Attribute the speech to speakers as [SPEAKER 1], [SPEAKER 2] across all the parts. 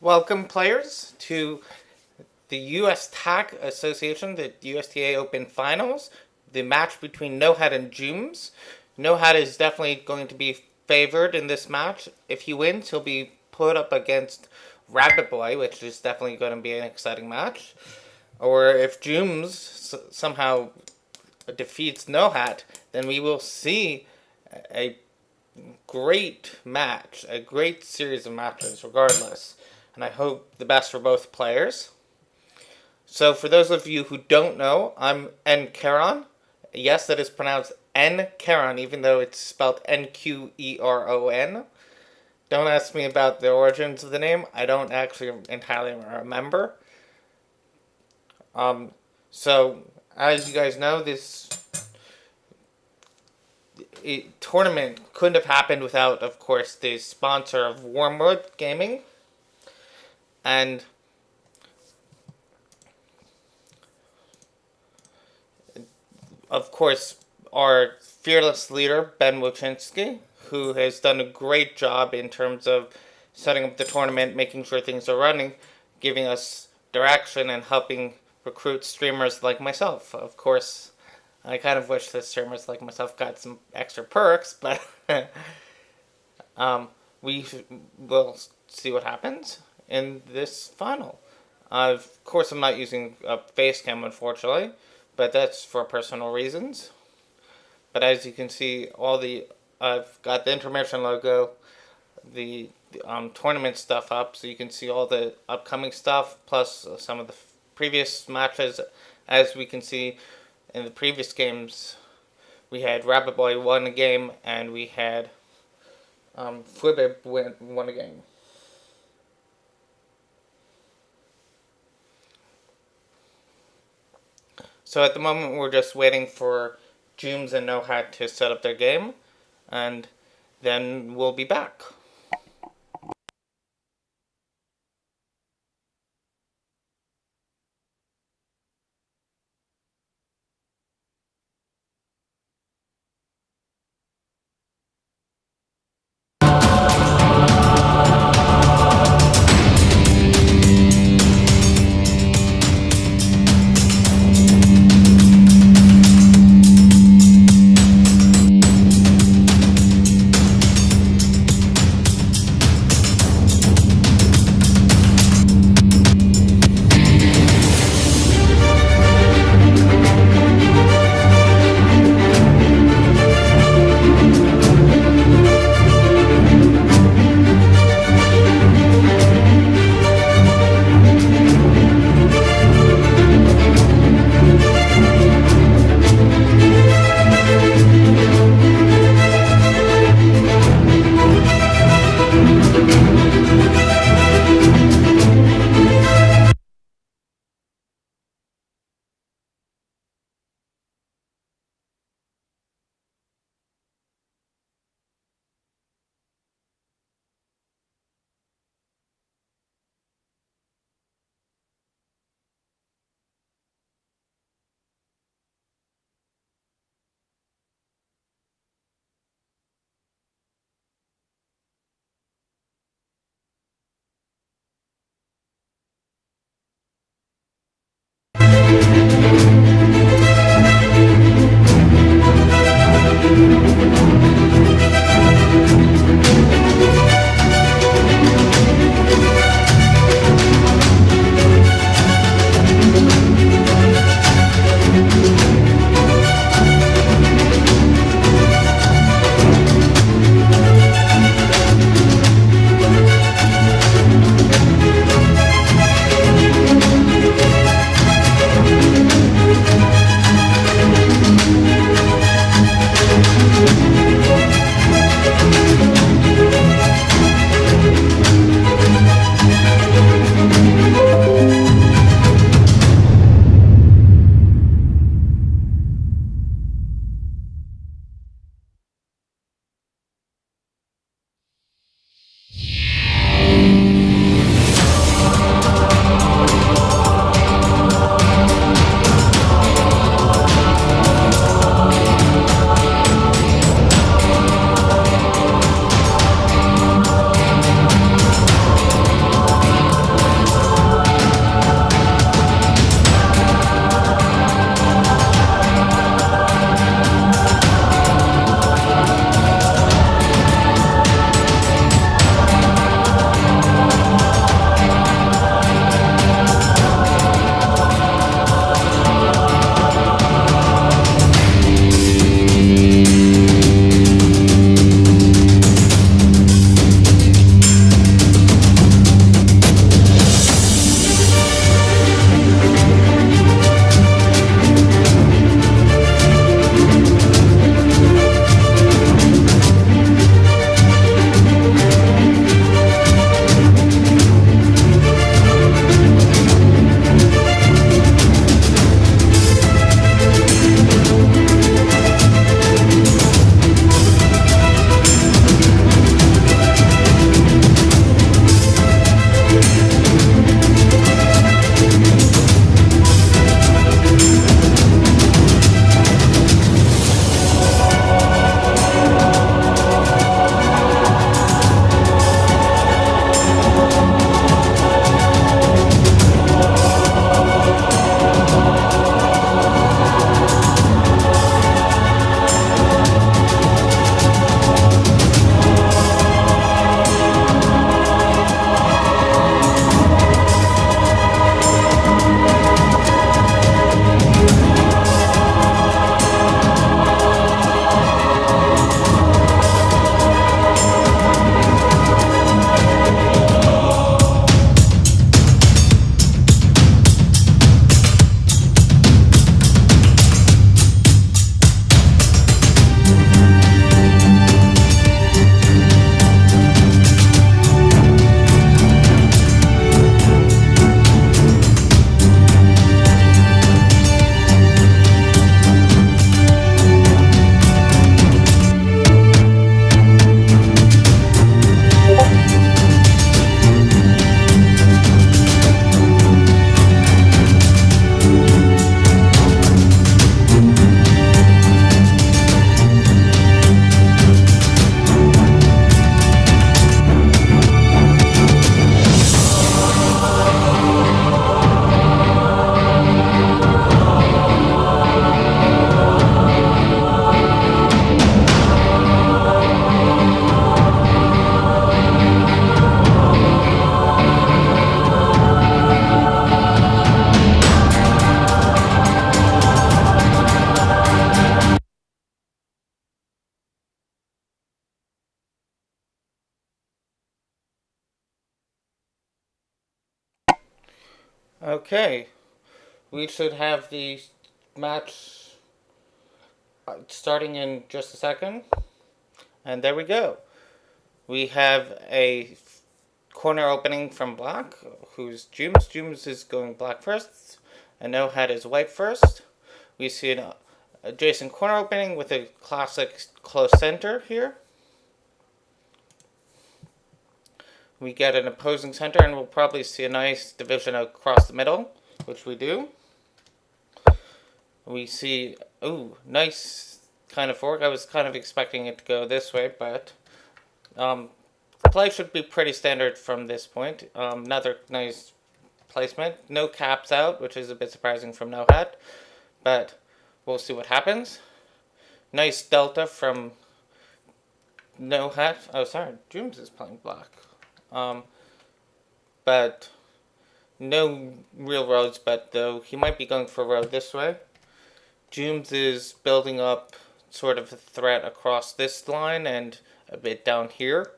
[SPEAKER 1] Welcome, players, to the USTA Association, the USTA Open Finals, the match between Nohat and Jooms. Nohat is definitely going to be favored in this match. If he wins, he'll be put up against Rabbit Boy, which is definitely going to be an exciting match. Or if Jooms somehow defeats Nohat, then we will see a great match, a great series of matches, regardless. And I hope the best for both players. So for those of you who don't know, I'm Nkeron. Yes, that is pronounced Nkeron, even though it's spelled Nqeron. Don't ask me about the origins of the name. I don't actually entirely remember. So as you guys know, this tournament couldn't have happened without, of course, the sponsor of Wormwood Gaming. And of course, our fearless leader, Ben Wojcinski, who has done a great job in terms of setting up the tournament, making sure things are running, giving us direction, and helping recruit streamers like myself. Of course, I kind of wish that streamers like myself got some extra perks, but we will see what happens in this final. Of course, I'm not using a face cam, unfortunately, but that's for personal reasons. But as you can see, I've got the intermission logo, the tournament stuff up, so you can see all the upcoming stuff, plus some of the previous matches. As we can see in the previous games, we had Rabbit Boy won a game, and we had Flibib won a game. So at the moment, we're just waiting for Jooms and Nohat to set up their game, and then we'll be back. Okay, we should have the match starting in just a second. And there we go. We have a corner opening from black, who's Jooms. Jooms is going black first, and Nohat is white first. We see an adjacent corner opening with a classic close center here. We get an opposing center, and we'll probably see a nice division across the middle, which we do. We see, ooh, nice kind of fork. I was kind of expecting it to go this way, but play should be pretty standard from this point. Another nice placement. No caps out, which is a bit surprising from Nohat, but we'll see what happens. Nice delta from Nohat. Oh, sorry, Jooms is playing black. But no real roads, but though he might be going for a road this way. Jooms is building up sort of a threat across this line and a bit down here.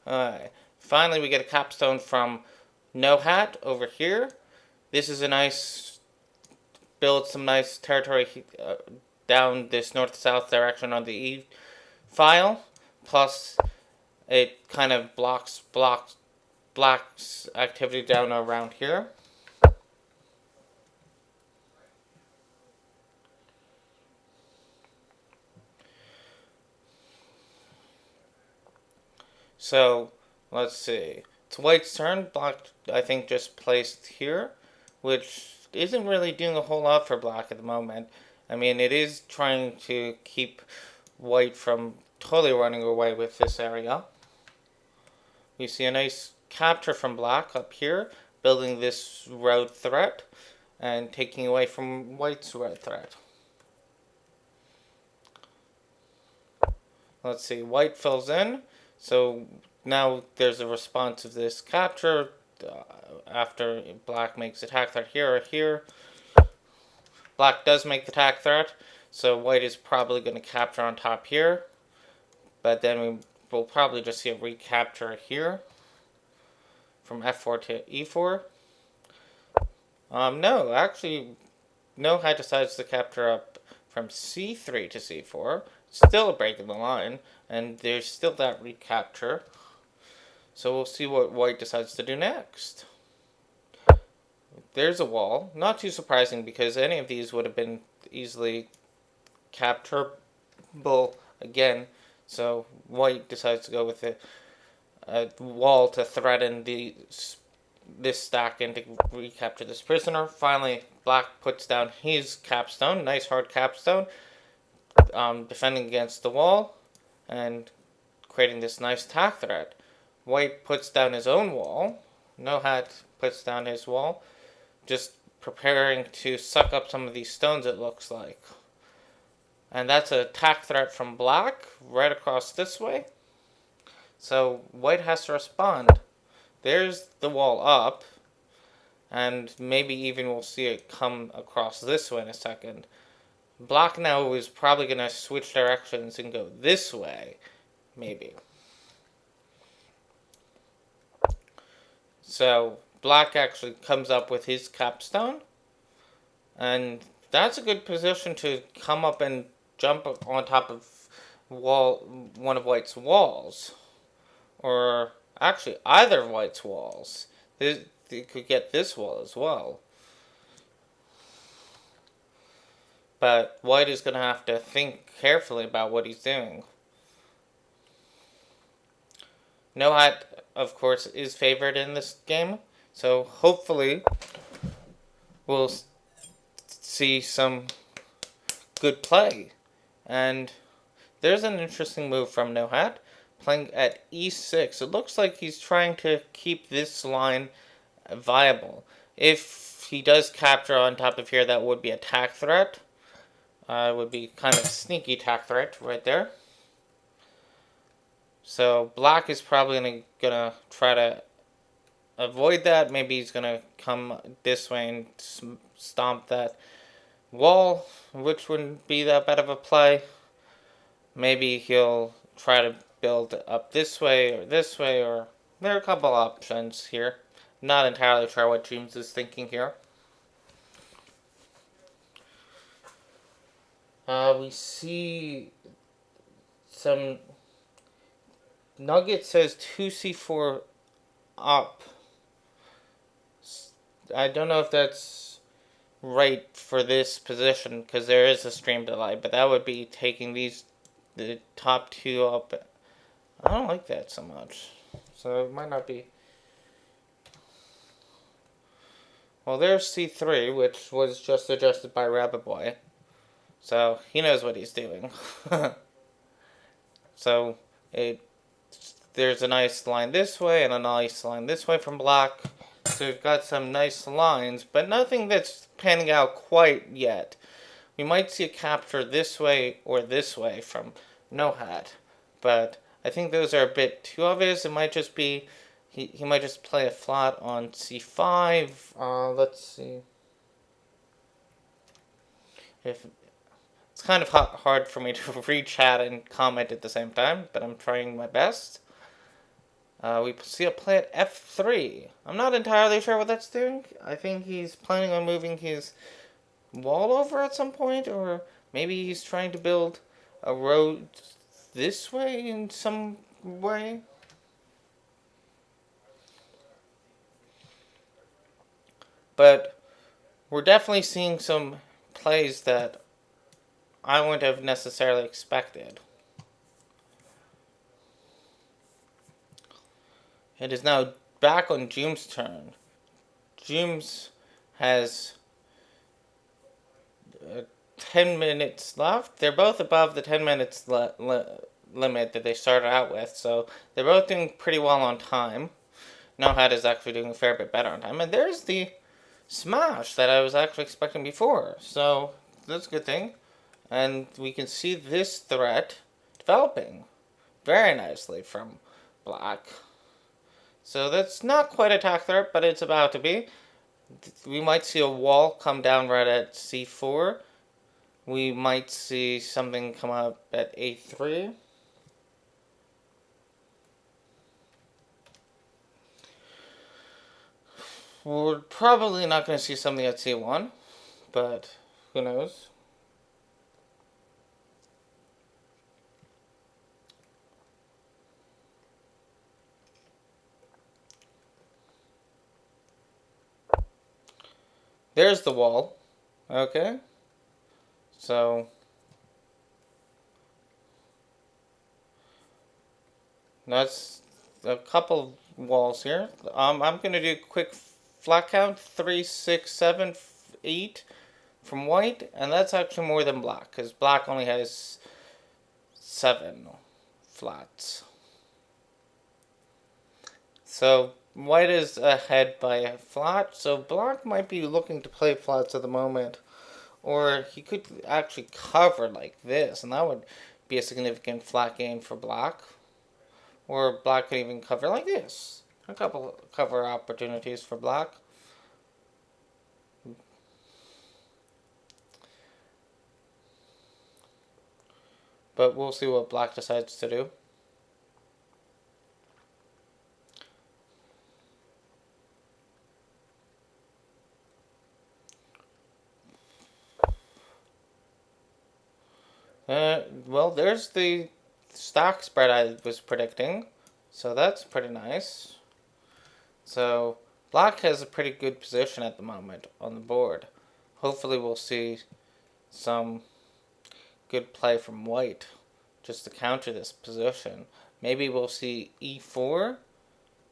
[SPEAKER 1] Alright, finally we get a capstone from Nohat over here. This is a nice, build some nice territory down this north-south direction on the E file. Plus, it kind of blocks black's activity down around here. So, let's see. It's white's turn. Black, I think, just placed here, which isn't really doing a whole lot for black at the moment. I mean, it is trying to keep white from totally running away with this area. We see a nice capture from black up here, building this road threat and taking away from white's road threat. Let's see, white fills in. So now there's a response of this capture after black makes attack threat here or here. Black does make the attack threat, so white is probably going to capture on top here. But then we'll probably just see a recapture here from f4 to e4. No, actually, Nohat decides to capture up from c3 to c4. Still a break in the line, and there's still that recapture. So we'll see what white decides to do next. There's a wall. Not too surprising because any of these would have been easily capturable again. So white decides to go with a wall to threaten this stack and to recapture this prisoner. Finally, black puts down his capstone. Nice hard capstone. Defending against the wall and creating this nice attack threat. White puts down his own wall. Nohat puts down his wall. Just preparing to suck up some of these stones, it looks like. And that's an attack threat from black right across this way. So white has to respond. There's the wall up. And maybe even we'll see it come across this way in a second. Black now is probably going to switch directions and go this way. Maybe. So black actually comes up with his capstone. And that's a good position to come up and jump on top of one of white's walls. Or actually either of white's walls. They could get this wall as well. But white is going to have to think carefully about what he's doing. Nohat, of course, is favored in this game. So hopefully we'll see some good play. And there's an interesting move from Nohat, playing at e6. It looks like he's trying to keep this line viable. If he does capture on top of here, that would be attack threat. Would be kind of sneaky attack threat right there. So black is probably gonna try to avoid that. Maybe he's gonna come this way and stomp that wall, which wouldn't be that bad of a play. Maybe he'll try to build up this way, or there are a couple options here. Not entirely sure what Jooms is thinking here. We see some Nugget says 2c4 up. I don't know if that's right for this position because there is a stream delay, but that would be taking the top two up. I don't like that so much, so it might not be. Well, there's c3, which was just adjusted by Rabbit Boy, so he knows what he's doing. So there's a nice line this way and a nice line this way from Black. So we've got some nice lines, but nothing that's panning out quite yet. We might see a capture this way or this way from Nohat, but I think those are a bit too obvious. It might just be, he might just play a flat on c5. Let's see. It's kind of hard for me to read chat and comment at the same time, but I'm trying my best. We see a play at f3. I'm not entirely sure what that's doing. I think he's planning on moving his wall over at some point, or maybe he's trying to build a road this way in some way. But we're definitely seeing some plays that I wouldn't have necessarily expected. It is now back on Jooms' turn. Jooms has 10 minutes left. They're both above the 10 minutes limit that they started out with, so they're both doing pretty well on time. Nohat is actually doing a fair bit better on time. And there's the smash that I was actually expecting before, so that's a good thing. And we can see this threat developing very nicely from Black. So that's not quite a attack threat, but it's about to be. We might see a wall come down right at c4. We might see something come up at a3. We're probably not going to see something at c1, but who knows? There's the wall. Okay. So that's a couple walls here. I'm going to do a quick flat count. 3, 6, 7, 8 from white. And that's actually more than Black, because Black only has 7 flats. So white is ahead by a flat, so Black might be looking to play flats at the moment. Or he could actually cover like this, and that would be a significant flat gain for Black. Or Black could even cover like this. A couple cover opportunities for Black. But we'll see what Black decides to do. Well, there's the stock spread I was predicting. So that's pretty nice. So Black has a pretty good position at the moment on the board. Hopefully we'll see some good play from white just to counter this position. Maybe we'll see e4.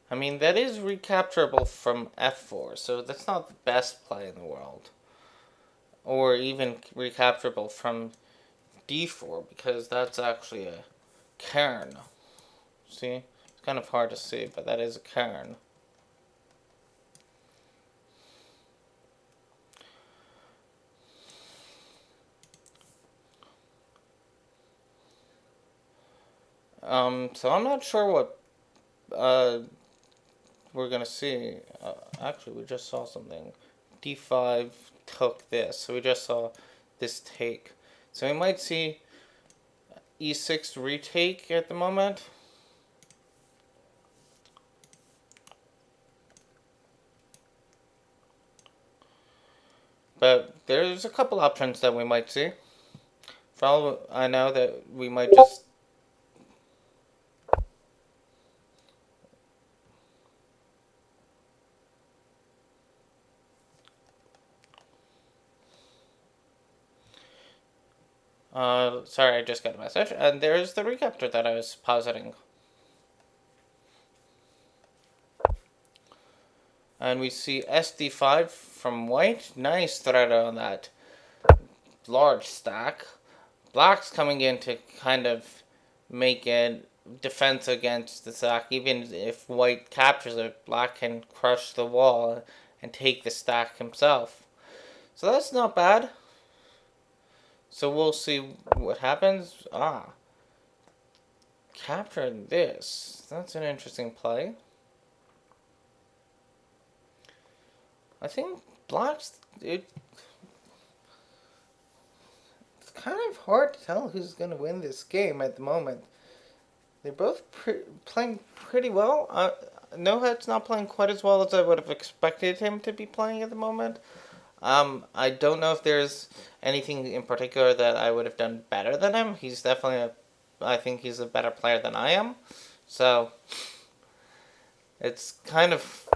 [SPEAKER 1] I mean, that is recapturable from f4, so that's not the best play in the world. Or even recapturable from d4, because that's actually a cairn. See? It's kind of hard to see, but that is a cairn. So I'm not sure what we're going to see. Actually, we just saw something. d5 took this. So we just saw this take. So we might see e6 retake at the moment. But there's a couple options that we might see. For all I know, that we might just... sorry, I just got a message. And there's the recapture that I was positing. And we see SD5 from white. Nice threat on that large stack. Black's coming in to kind of make it defense against the stack. Even if white captures it, black can crush the wall and take the stack himself. So that's not bad. So we'll see what happens. Capturing this. That's an interesting play. I think black's... It's kind of hard to tell who's going to win this game at the moment. They're both playing pretty well. Nohat's not playing quite as well as I would have expected him to be playing at the moment. I don't know if there's anything in particular that I would have done better than him. He's definitely I think he's a better player than I am. So it's kind of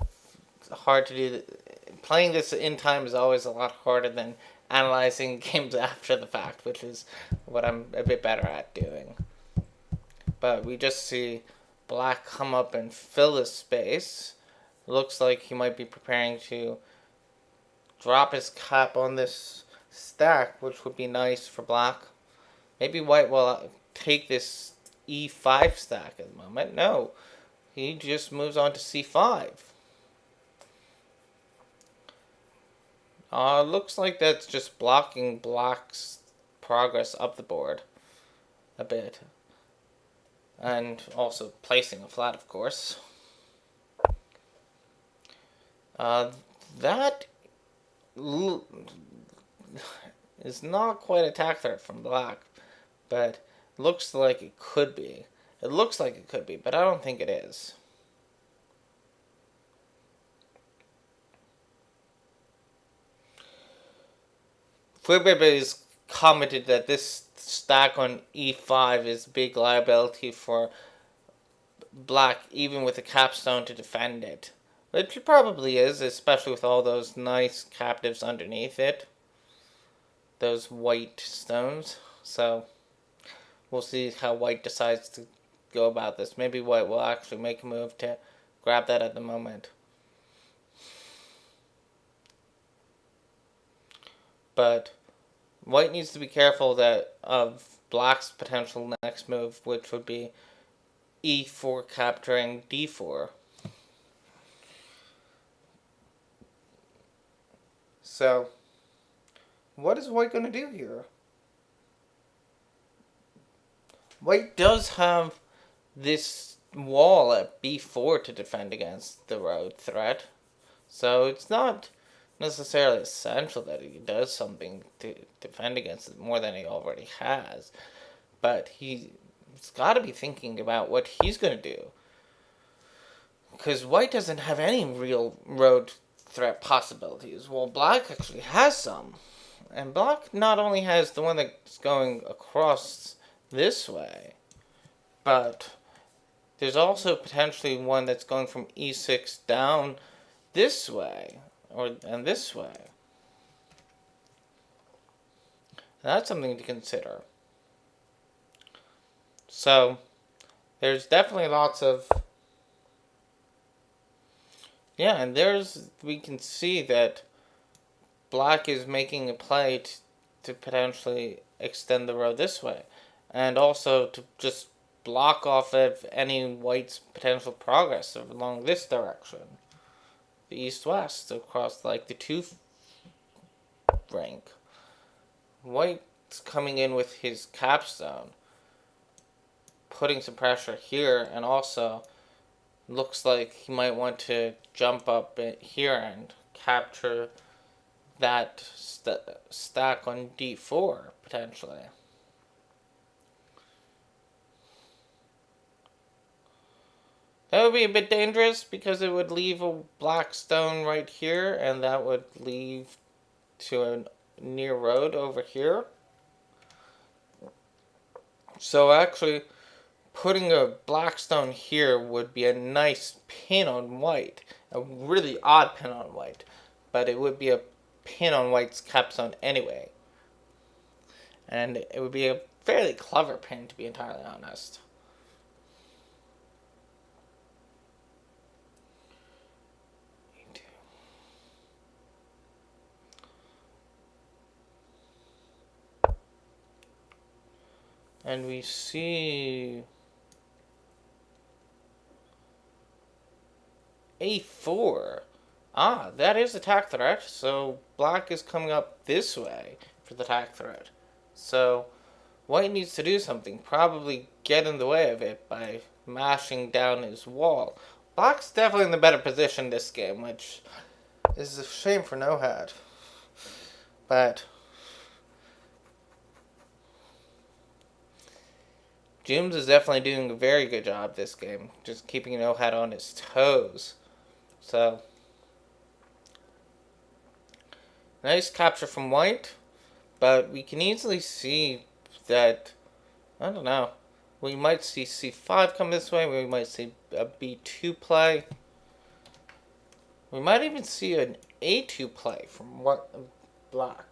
[SPEAKER 1] hard to do. Playing this in time is always a lot harder than analyzing games after the fact, which is what I'm a bit better at doing. But we just see black come up and fill the space. Looks like he might be preparing to drop his cap on this stack, which would be nice for black. Maybe white will take this e5 stack at the moment. No, he just moves on to c5. Looks like that's just blocking black's progress up the board a bit. And also placing a flat, of course. That is not quite a attack threat from black, but looks like it could be. It looks like it could be, but I don't think it is. Flibbib has commented that this stack on e5 is a big liability for black, even with a capstone to defend it. Which it probably is, especially with all those nice captives underneath it. Those white stones. So we'll see how white decides to go about this. Maybe white will actually make a move to grab that at the moment. But white needs to be careful of black's potential next move, which would be e4 capturing d4. So, what is white going to do here? White does have this wall at b4 to defend against the road threat. So it's not necessarily essential that he does something to defend against it more than he already has. But he's got to be thinking about what he's going to do. Because white doesn't have any real road threat possibilities. Well, black actually has some. And black not only has the one that's going across this way, but there's also potentially one that's going from e6 down this way, and this way. That's something to consider. So, there's definitely lots of... Yeah, and we can see that black is making a play to potentially extend the road this way. And also to just block off of any white's potential progress along this direction. The east-west, across like the 2 rank. White's coming in with his capstone, putting some pressure here, and also looks like he might want to jump up here and capture that stack on d4, potentially. That would be a bit dangerous because it would leave a black stone right here, and that would lead to a near road over here. So actually, putting a black stone here would be a nice pin on white. A really odd pin on white. But it would be a pin on white's capstone anyway. And it would be a fairly clever pin, to be entirely honest. And we see a4. Ah, that is attack threat. So black is coming up this way for the attack threat. So white needs to do something. Probably get in the way of it by mashing down his wall. Black's definitely in the better position this game, which is a shame for Nohat. But Jooms is definitely doing a very good job this game, just keeping Nohat on his toes. So, nice capture from white, but we can easily see that, I don't know, we might see c5 come this way, we might see a b2 play. We might even see an a2 play from black.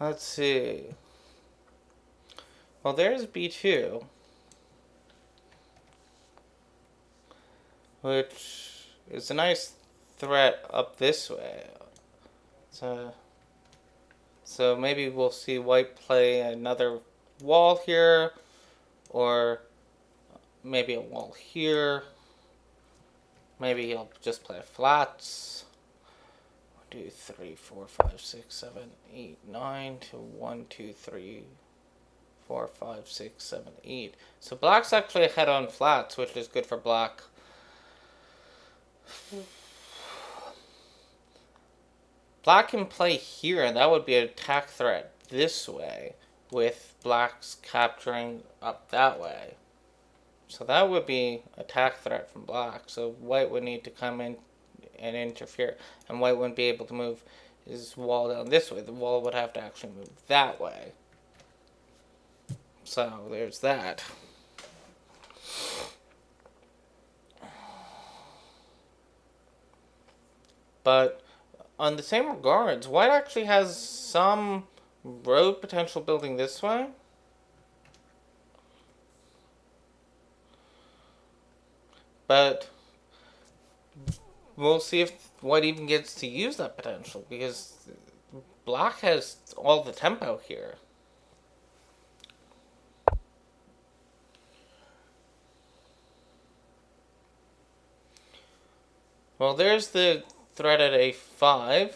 [SPEAKER 1] Let's see. Well, there's b2, which is a nice threat up this way. So maybe we'll see white play another wall here, or maybe a wall here. Maybe he'll just play flats. 1, 2, 3, 4, 5, 6, 7, 8, 9 to 1, 2, 3, 4, 5, 6, 7, 8. So black's actually ahead on flats, which is good for black. Black can play here, and that would be an attack threat this way, with black's capturing up that way. So that would be attack threat from black. So white would need to come in and interfere, and white wouldn't be able to move his wall down this way. The wall would have to actually move that way. So there's that. But on the same regards, white actually has some road potential building this way. But we'll see if white even gets to use that potential, because black has all the tempo here. Well, there's the threat at a5.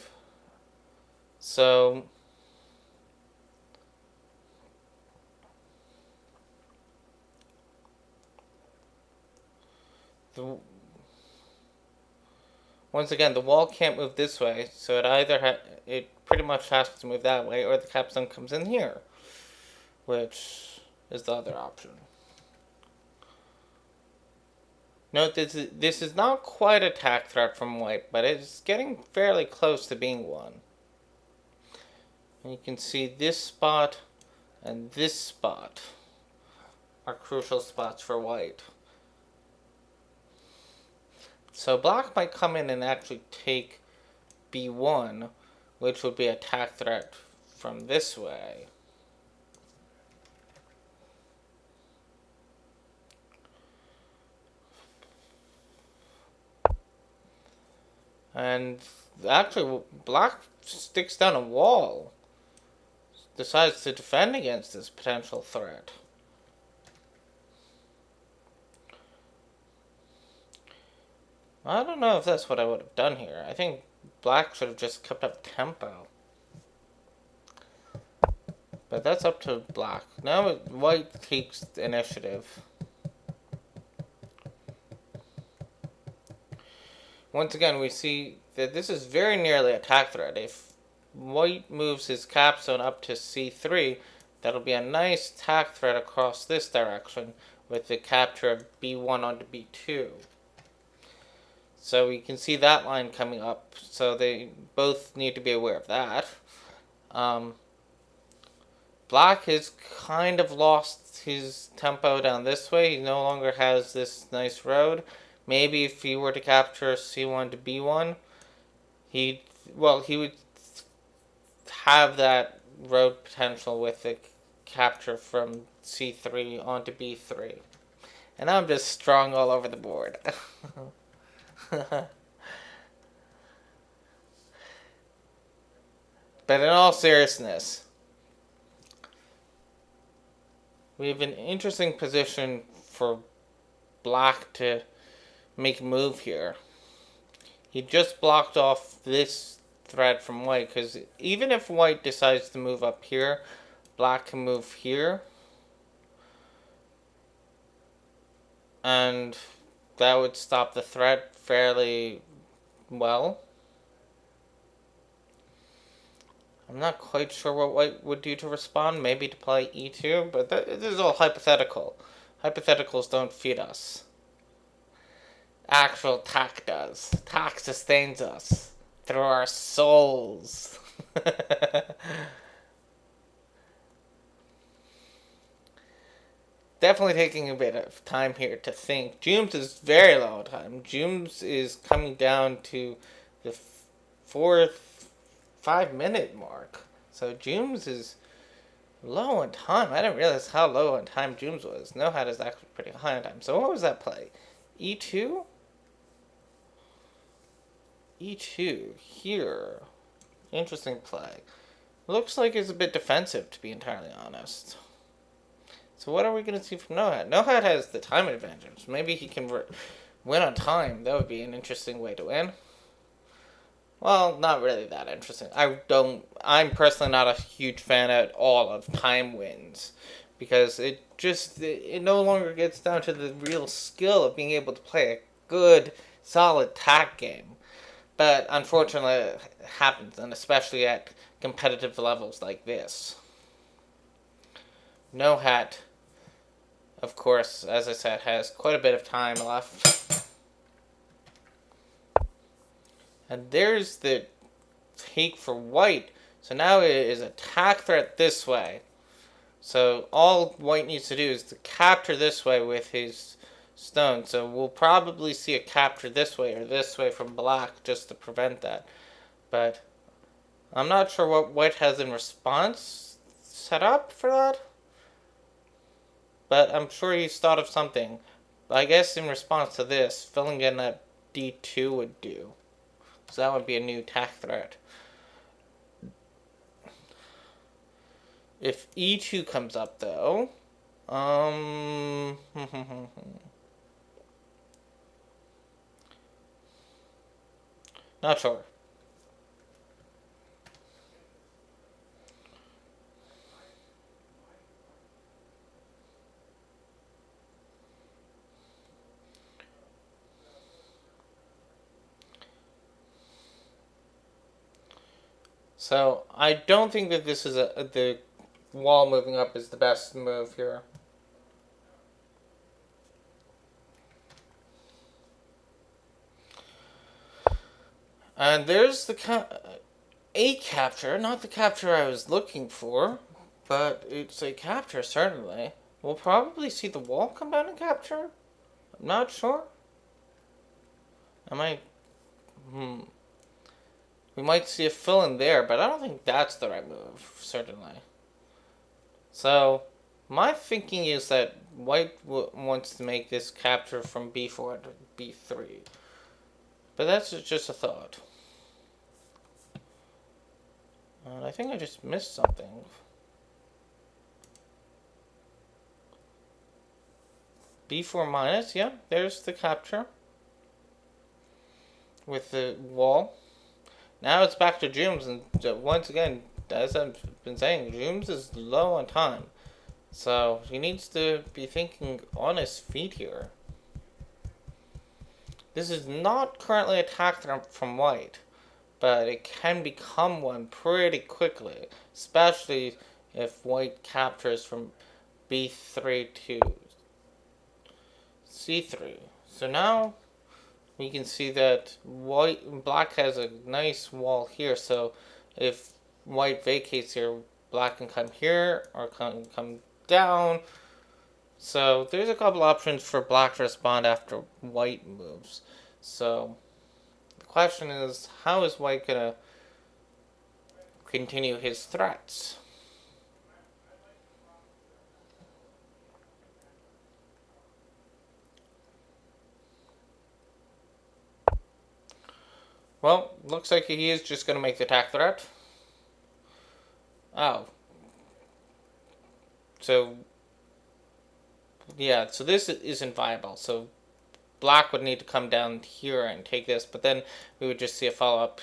[SPEAKER 1] So once again, the wall can't move this way, so it pretty much has to move that way, or the capstone comes in here, which is the other option. Note this is not quite a attack threat from white, but it's getting fairly close to being one. And you can see this spot and this spot are crucial spots for white. So black might come in and actually take b1, which would be attack threat from this way. And actually, black sticks down a wall. Decides to defend against this potential threat. I don't know if that's what I would have done here. I think black should have just kept up tempo. But that's up to black. Now white takes the initiative. Once again, we see that this is very nearly a attack threat. If white moves his capstone up to c3, that'll be a nice attack threat across this direction with the capture of b1 onto b2. So we can see that line coming up, so they both need to be aware of that. Black has kind of lost his tempo down this way. He no longer has this nice road. Maybe if he were to capture c1 to b1, he would have that road potential with the capture from c3 onto b3. And I'm just strong all over the board. But in all seriousness, we have an interesting position for black to make a move here. He just blocked off this threat from white, because even if white decides to move up here, black can move here. And that would stop the threat fairly well. I'm not quite sure what white would do to respond. Maybe to play e2, but this is all hypothetical. Hypotheticals don't feed us. Actual tack does. Tack sustains us through our souls. Definitely taking a bit of time here to think. Jooms is very low on time. Jooms is coming down to the 5-minute mark. So Jooms is low on time. I didn't realize how low on time Jooms was. Nohat is actually pretty high on time. So what was that play? E2? E2 here. Interesting play. Looks like it's a bit defensive, to be entirely honest. So what are we going to see from Nohat? Nohat has the time advantage. Maybe he can win on time. That would be an interesting way to win. Well, not really that interesting. I'm personally not a huge fan at all of time wins, because it no longer gets down to the real skill of being able to play a good, solid tack game. But unfortunately, it happens, and especially at competitive levels like this. Nohat, of course, as I said, has quite a bit of time left. And there's the take for white. So now it is attack threat this way. So all white needs to do is to capture this way with his stone. So we'll probably see a capture this way or this way from black just to prevent that. But I'm not sure what white has in response set up for that. But I'm sure he's thought of something. But I guess in response to this, filling in that d2 would do. So that would be a new attack threat. If e2 comes up, though, not sure. So I don't think that this is the wall moving up is the best move here. And there's the a capture, not the capture I was looking for, but it's a capture certainly. We'll probably see the wall come down and capture. I'm not sure. We might see a fill in there, but I don't think that's the right move, certainly. So, my thinking is that white wants to make this capture from b4 to b3. But that's just a thought. I think I just missed something. B4 minus, yeah, there's the capture with the wall. Now it's back to Jooms, and once again, as I've been saying, Jooms is low on time. So he needs to be thinking on his feet here. This is not currently a attack threat from white, but it can become one pretty quickly, especially if white captures from B3 to C3. So now we can see that black has a nice wall here, so if white vacates here, black can come here or come down. So there's a couple options for black to respond after white moves. So the question is, how is white gonna continue his threats? Well, looks like he is just gonna make the attack threat. Oh. So yeah, so this isn't viable. So black would need to come down here and take this, but then we would just see a follow-up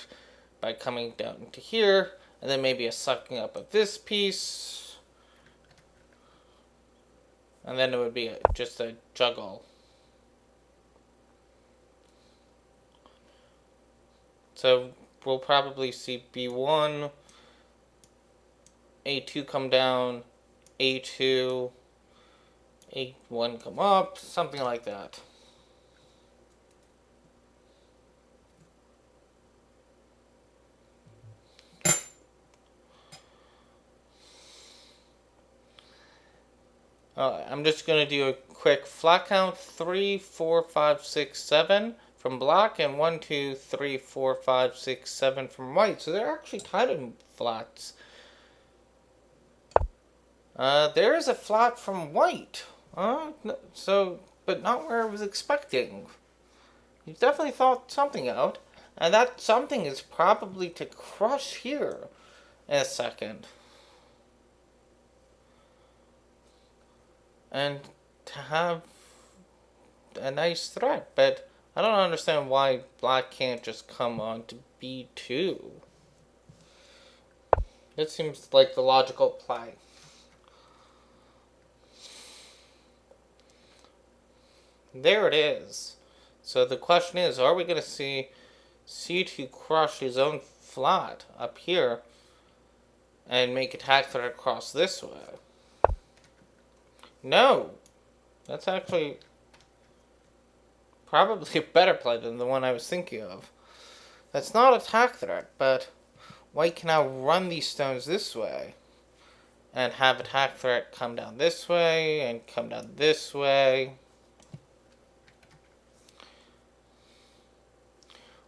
[SPEAKER 1] by coming down to here, and then maybe a sucking up of this piece, and then it would be just a juggle. So we'll probably see B1, A2 come down, A2, A1 come up, something like that. I'm just going to do a quick flat count. 3, 4, 5, 6, 7 from black, and 1, 2, 3, 4, 5, 6, 7 from white. So they're actually tied in flats. There is a flat from white. But not where I was expecting. You definitely thought something out. And that something is probably to crush here in a second. And to have a nice threat, but I don't understand why black can't just come on to B2. It seems like the logical play. There it is. So the question is, are we going to see C2 crush his own flat up here and make attack threat across this way? No. That's actually probably a better play than the one I was thinking of. That's not attack threat, but white can now run these stones this way and have attack threat come down this way and come down this way.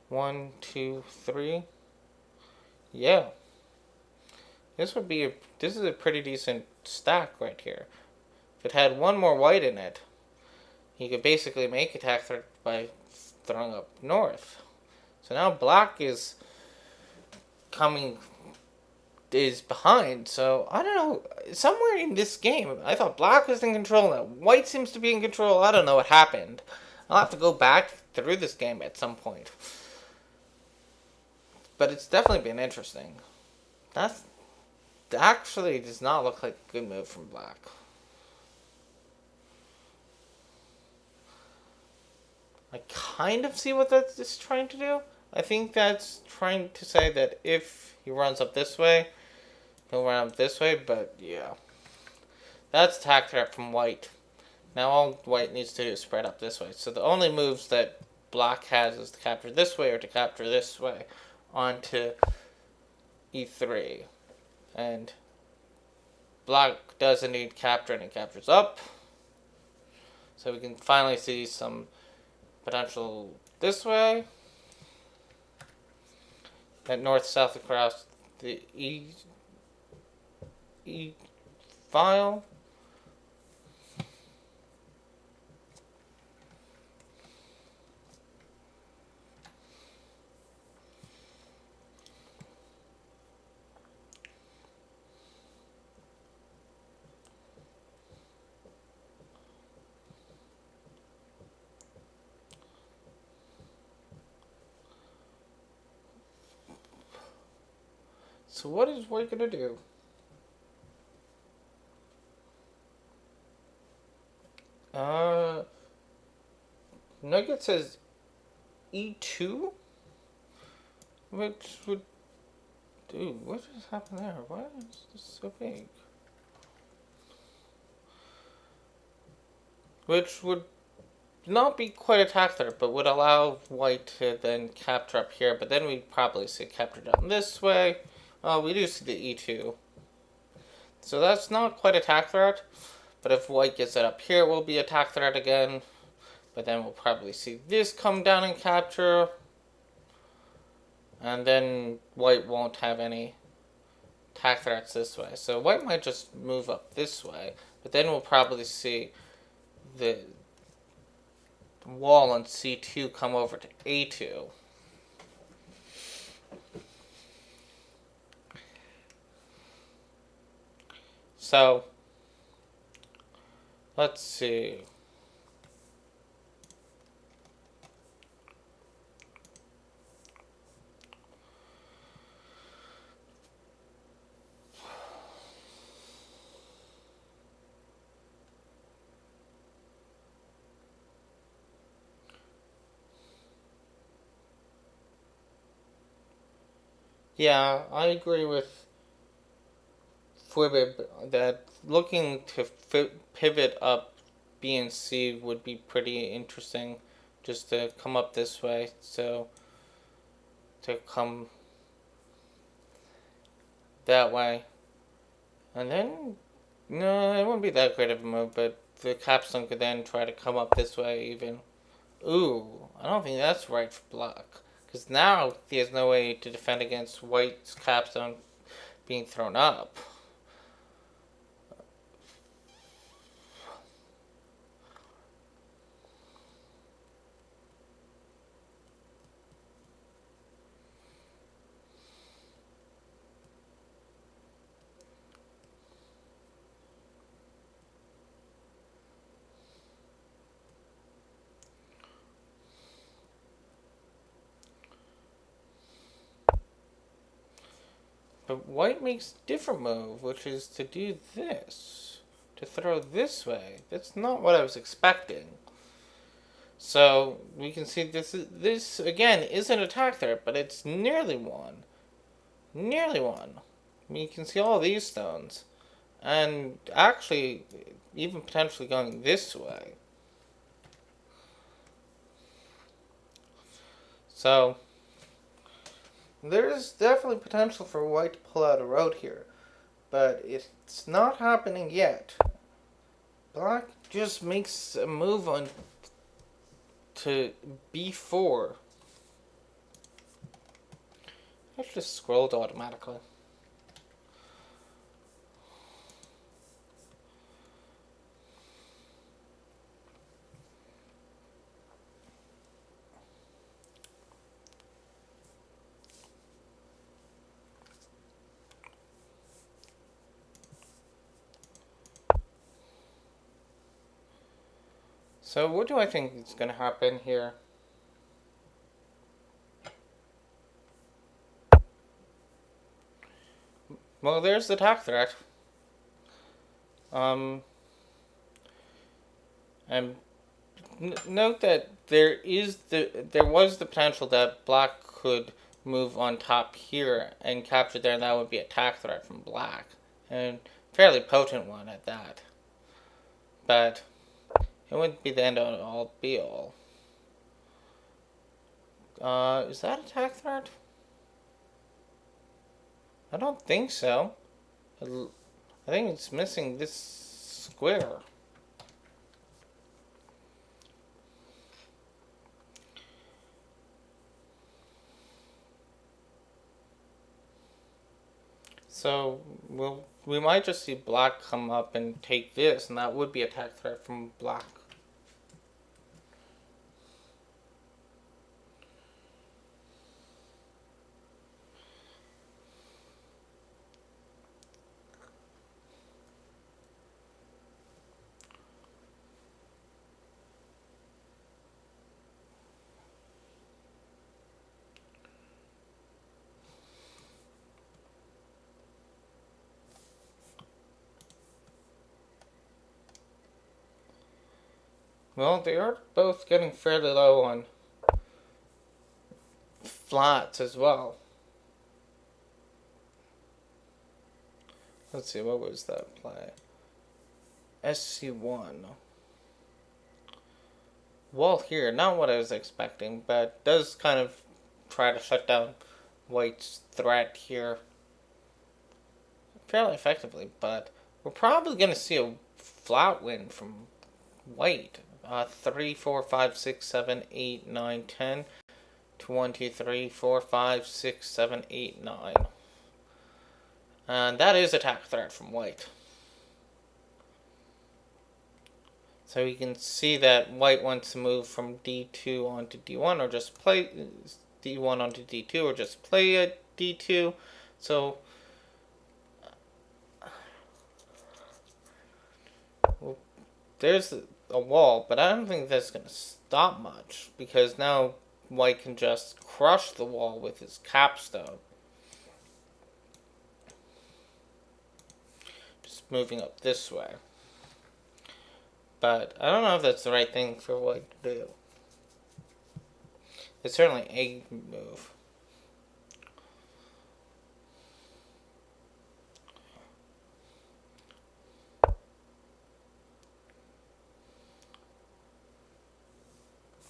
[SPEAKER 1] 1, 2, 3. Yeah. This is a pretty decent stack right here. If it had one more white in it, he could basically make attack threat by throwing up north. So now black is behind. So I don't know. Somewhere in this game, I thought black was in control. Now white seems to be in control. I don't know what happened. I'll have to go back through this game at some point. But it's definitely been interesting. That actually does not look like a good move from black. I kind of see what that is trying to do. I think that's trying to say that if he runs up this way, he'll run up this way, but yeah. That's attack threat from white. Now all white needs to do is spread up this way. So the only moves that black has is to capture this way or to capture this way onto E3. And black does indeed capture, and it captures up. So we can finally see some potential this way. That north-south across the E file. So what is white gonna do? Nugget says E2, which would do. What just happened there? Why is this so big? Which would not be quite attack threat, but would allow white to then capture up here. But then we'd probably see capture down this way. Oh, we do see the E2. So that's not quite attack threat. But if white gets it up here, it will be attack threat again. But then we'll probably see this come down and capture. And then white won't have any attack threats this way. So white might just move up this way. But then we'll probably see the wall on C2 come over to A2. So, let's see. Yeah, I agree with Fwibib that looking to pivot up B and C would be pretty interesting, just to come up this way. So to come that way, and then no, it wouldn't be that great of a move. But the capstone could then try to come up this way even. Ooh, I don't think that's right for black. Because now he has no way to defend against white's capstone being thrown up. But white makes a different move, which is to do this. To throw this way. That's not what I was expecting. So we can see this again is an attack threat, but it's nearly one. Nearly one. I mean, you can see all these stones. And actually, even potentially going this way. So, there's definitely potential for white to pull out a road here. But it's not happening yet. Black just makes a move on to B4. It's just scrolled automatically. So what do I think is going to happen here? Well, there's the attack threat. And note that there was the potential that black could move on top here and capture there, and that would be an attack threat from black, and fairly potent one at that. But it wouldn't be the end all be all. Is that attack threat? I don't think so. I think it's missing this square. So we might just see black come up and take this, and that would be attack threat from black. Well, they are both getting fairly low on flats as well. Let's see, what was that play? SC1. Wall here, not what I was expecting, but does kind of try to shut down White's threat here fairly effectively, but we're probably going to see a flat win from White. 3, 4, 5, 6, 7, 8, 9, 10, 23, 4, 5, 6, 7, 8, 9. And that is attack threat from White. So you can see that White wants to move from D2 onto D1, or just play D1 onto D2, or just play a D2. So well, there's a wall, but I don't think that's going to stop much, because now White can just crush the wall with his capstone. Just moving up this way. But I don't know if that's the right thing for White to do. It's certainly a move.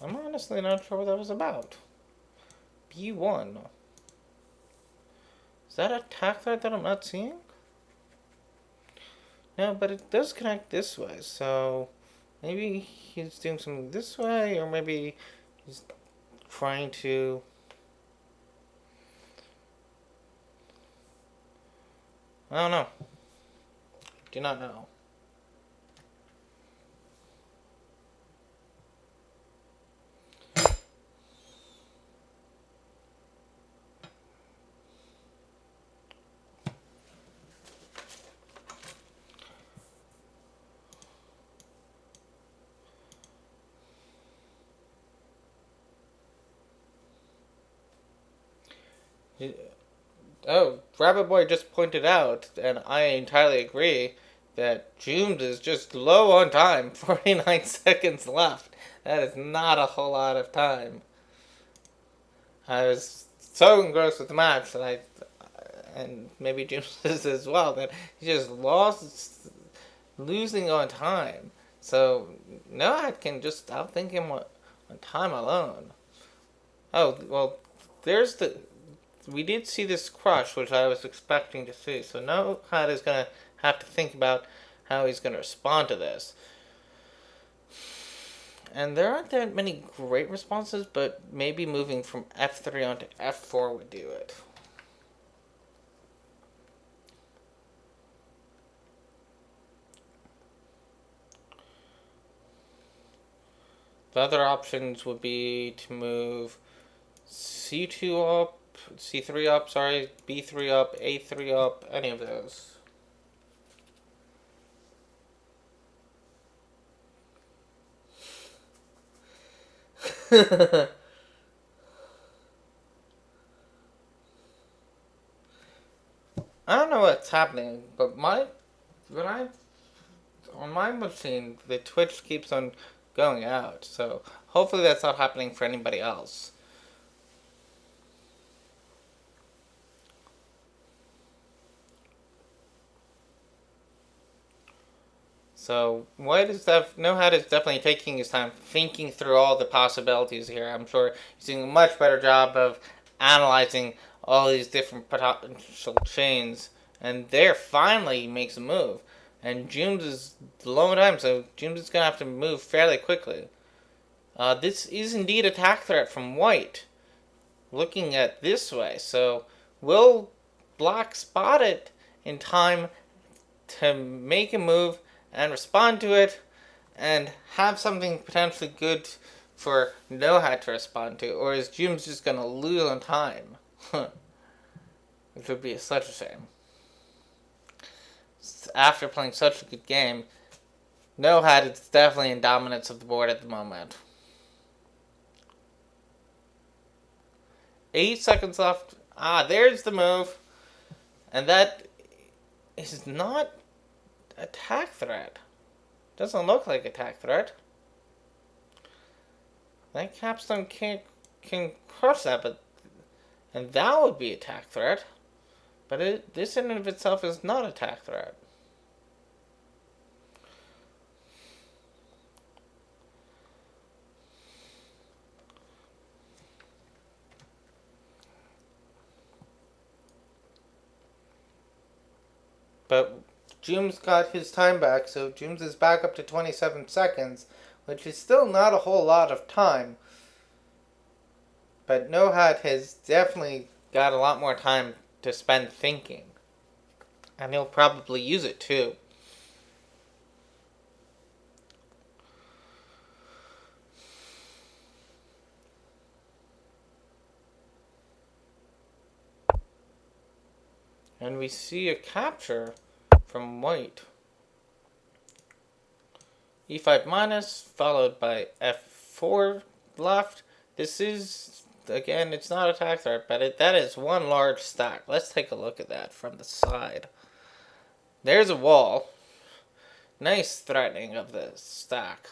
[SPEAKER 1] I'm honestly not sure what that was about. B1. Is that a attack threat that I'm not seeing? No, but it does connect this way, so maybe he's doing something this way, or maybe he's trying to... I don't know. Do not know. Oh, Rabbit Boy just pointed out, and I entirely agree, that Jooms is just low on time. 49 seconds left. That is not a whole lot of time. I was so engrossed with the match that and maybe Jooms is as well, that he just losing on time. So Nohat can just outthink him on time alone. Oh, well, we did see this crush, which I was expecting to see. So Nohat is going to have to think about how he's going to respond to this. And there aren't that many great responses, but maybe moving from F3 onto F4 would do it. The other options would be to move C2 up, C3 up, sorry, B3 up, A3 up, any of those. I don't know what's happening, but on my machine, the Twitch keeps on going out, so hopefully that's not happening for anybody else. So Nohat is definitely taking his time, thinking through all the possibilities here. I'm sure he's doing a much better job of analyzing all these different potential chains. And there, finally, he makes a move. And Jooms is low on time, so Jooms is going to have to move fairly quickly. This is indeed a attack threat from White, looking at this way. So will Black spot it in time to make a move and respond to it, and have something potentially good for Nohat to respond to? Or is Jooms just going to lose on time? Which would be such a shame. After playing such a good game, Nohat is definitely in dominance of the board at the moment. 8 seconds left. There's the move. And that is not attack threat. Doesn't look like attack threat. That capstone can crush that, and that would be attack threat. But this in and of itself is not attack threat. But Jooms got his time back, so Jooms is back up to 27 seconds, which is still not a whole lot of time. But Nohat has definitely got a lot more time to spend thinking. And he'll probably use it too. And we see a capture from white. E5 minus, followed by F4 left. This is, again, it's not attack threat, but that is one large stack. Let's take a look at that from the side. There's a wall. Nice threatening of the stack.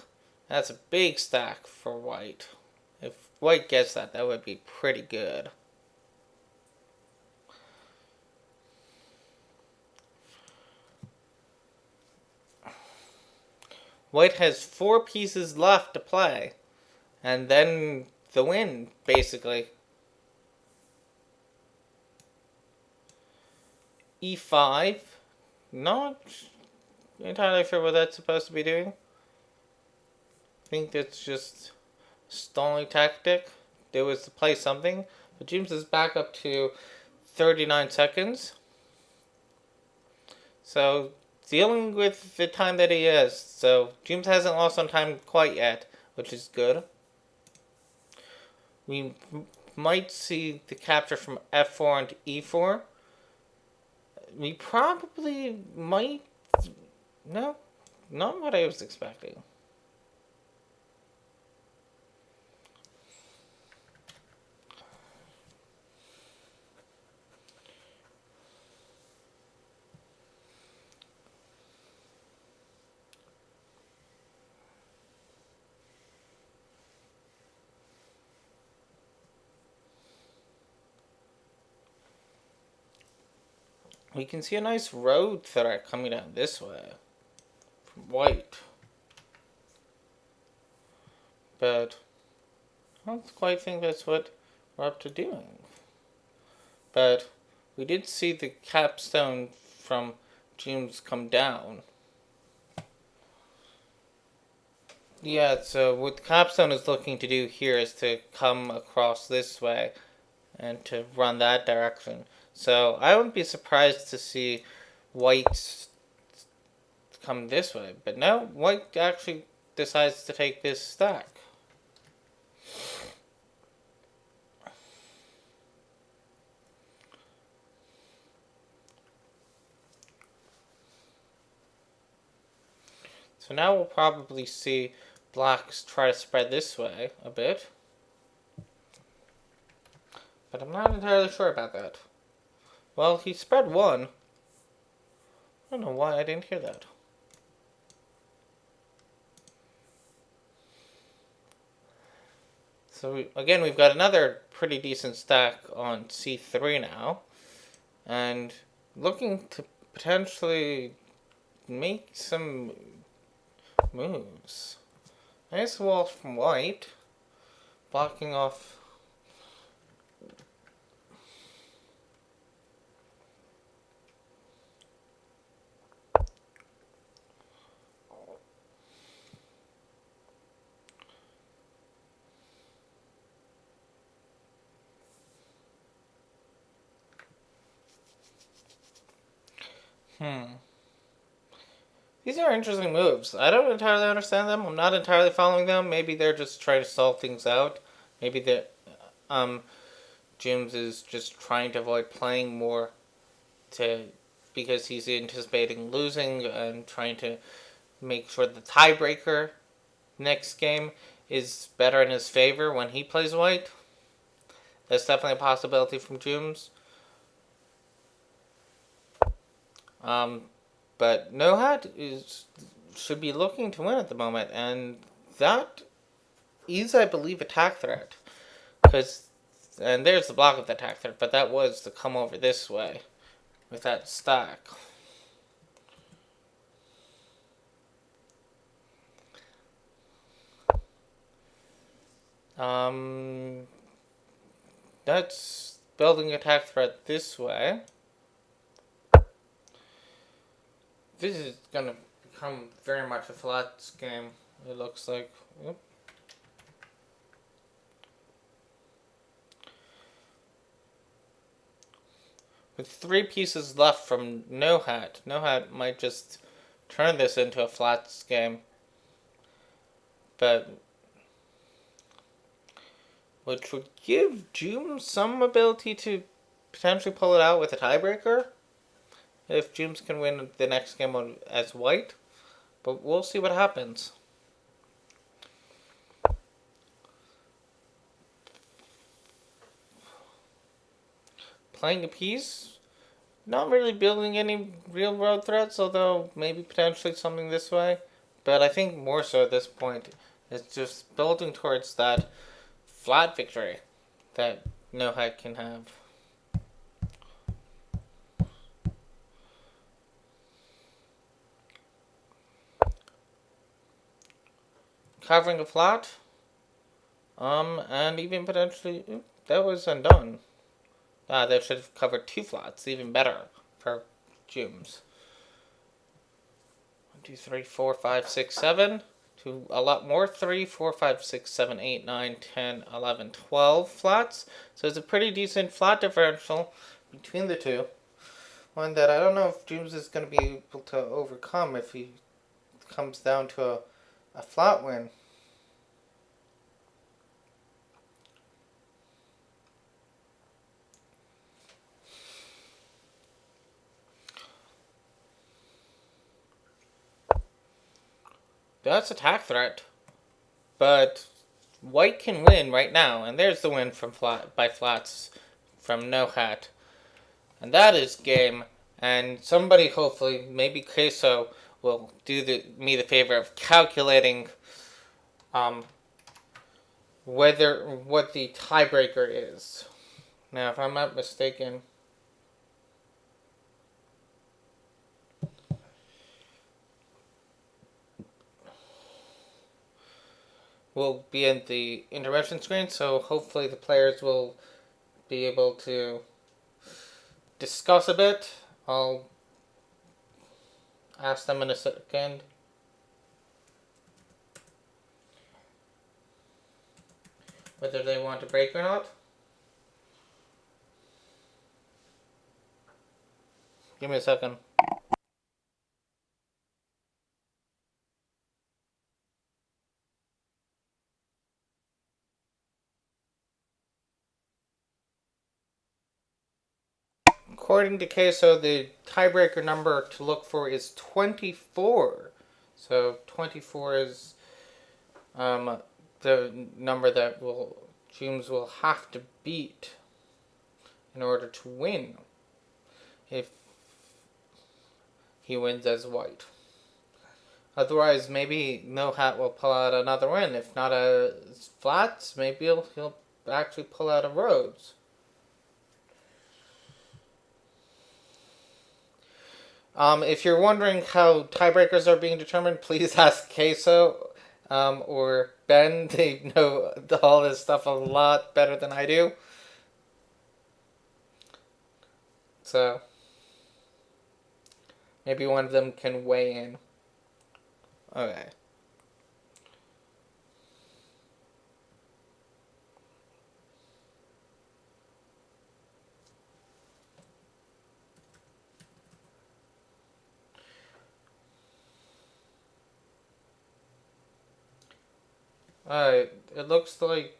[SPEAKER 1] That's a big stack for white. If white gets that, that would be pretty good. White has 4 pieces left to play. And then the win, basically. E5. Not entirely sure what that's supposed to be doing. I think that's just stalling tactic. There was to play something. But Jooms is back up to 39 seconds. So, dealing with the time that he has. So, Jooms hasn't lost on time quite yet, which is good. We might see the capture from F4 into E4. We probably might... No, not what I was expecting. We can see a nice road threat coming down this way from white. But I don't quite think that's what we're up to doing. But we did see the capstone from Jooms come down. Yeah, so what the capstone is looking to do here is to come across this way and to run that direction. So I wouldn't be surprised to see white come this way. But no, white actually decides to take this stack. So now we'll probably see blacks try to spread this way a bit. But I'm not entirely sure about that. Well, he spread one. I don't know why I didn't hear that. So again, we've got another pretty decent stack on C3 now. And looking to potentially make some moves. Nice wall from white. Blocking off... These are interesting moves. I don't entirely understand them. I'm not entirely following them. Maybe they're just trying to solve things out. Maybe Jooms is just trying to avoid playing more because he's anticipating losing and trying to make sure the tiebreaker next game is better in his favor when he plays white. That's definitely a possibility from Jooms. But Nohat should be looking to win at the moment, and that is, I believe, attack threat. And there's the block of the attack threat, but that was to come over this way with that stack. That's building attack threat this way. This is gonna become very much a flats game, it looks like. Oop. With 3 pieces left from Nohat, Nohat might just turn this into a flats game. But which would give Jooms some ability to potentially pull it out with a tiebreaker if Jooms can win the next game as white. But we'll see what happens. Playing a piece, not really building any real road threats, although maybe potentially something this way. But I think more so at this point, it's just building towards that flat victory that Nohat can have. Covering a flat, and even potentially, that was undone. They should have covered 2 flats, even better for Jooms. 1, 2, 3, 4, 5, 6, 7. To a lot more. 3, 4, 5, 6, 7, 8, 9, 10, 11, 12 flats. So it's a pretty decent flat differential between the two. One that I don't know if Jooms is going to be able to overcome if he comes down to a flat win. That's attack threat, but white can win right now, and there's the win from by flats from Nohat, and that is game. And somebody, hopefully, maybe Queso, will do me the favor of calculating what the tiebreaker is. Now, if I'm not mistaken, will be in the intervention screen, so hopefully the players will be able to discuss a bit. I'll ask them in a second. Whether they want to break or not. Give me a second. According to Queso, the tiebreaker number to look for is 24. So 24 is the number that Jooms will have to beat in order to win if he wins as white. Otherwise, maybe Nohat will pull out another win. If not a flats, maybe he'll actually pull out a roads. If you're wondering how tiebreakers are being determined, please ask Queso or Ben. They know all this stuff a lot better than I do. So, maybe one of them can weigh in. Okay. Alright, it looks like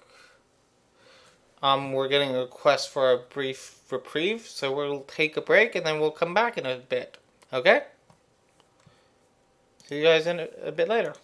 [SPEAKER 1] we're getting a request for a brief reprieve, so we'll take a break and then we'll come back in a bit. Okay? See you guys in a bit later.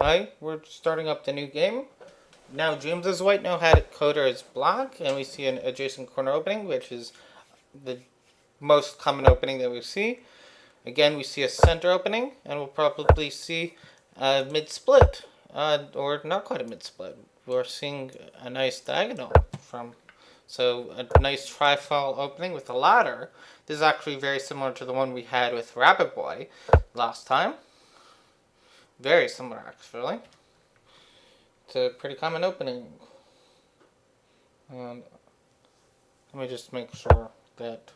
[SPEAKER 1] Hi, we're starting up the new game. Now Jooms is white, NohatCoder is black, and we see an adjacent corner opening, which is the most common opening that we see. Again, we see a center opening, and we'll probably see a mid-split, or not quite a mid-split. We're seeing a nice diagonal so a nice trifle opening with a ladder. This is actually very similar to the one we had with Rabbit Boy last time. Very similar, actually. It's a pretty common opening. Let me just make sure that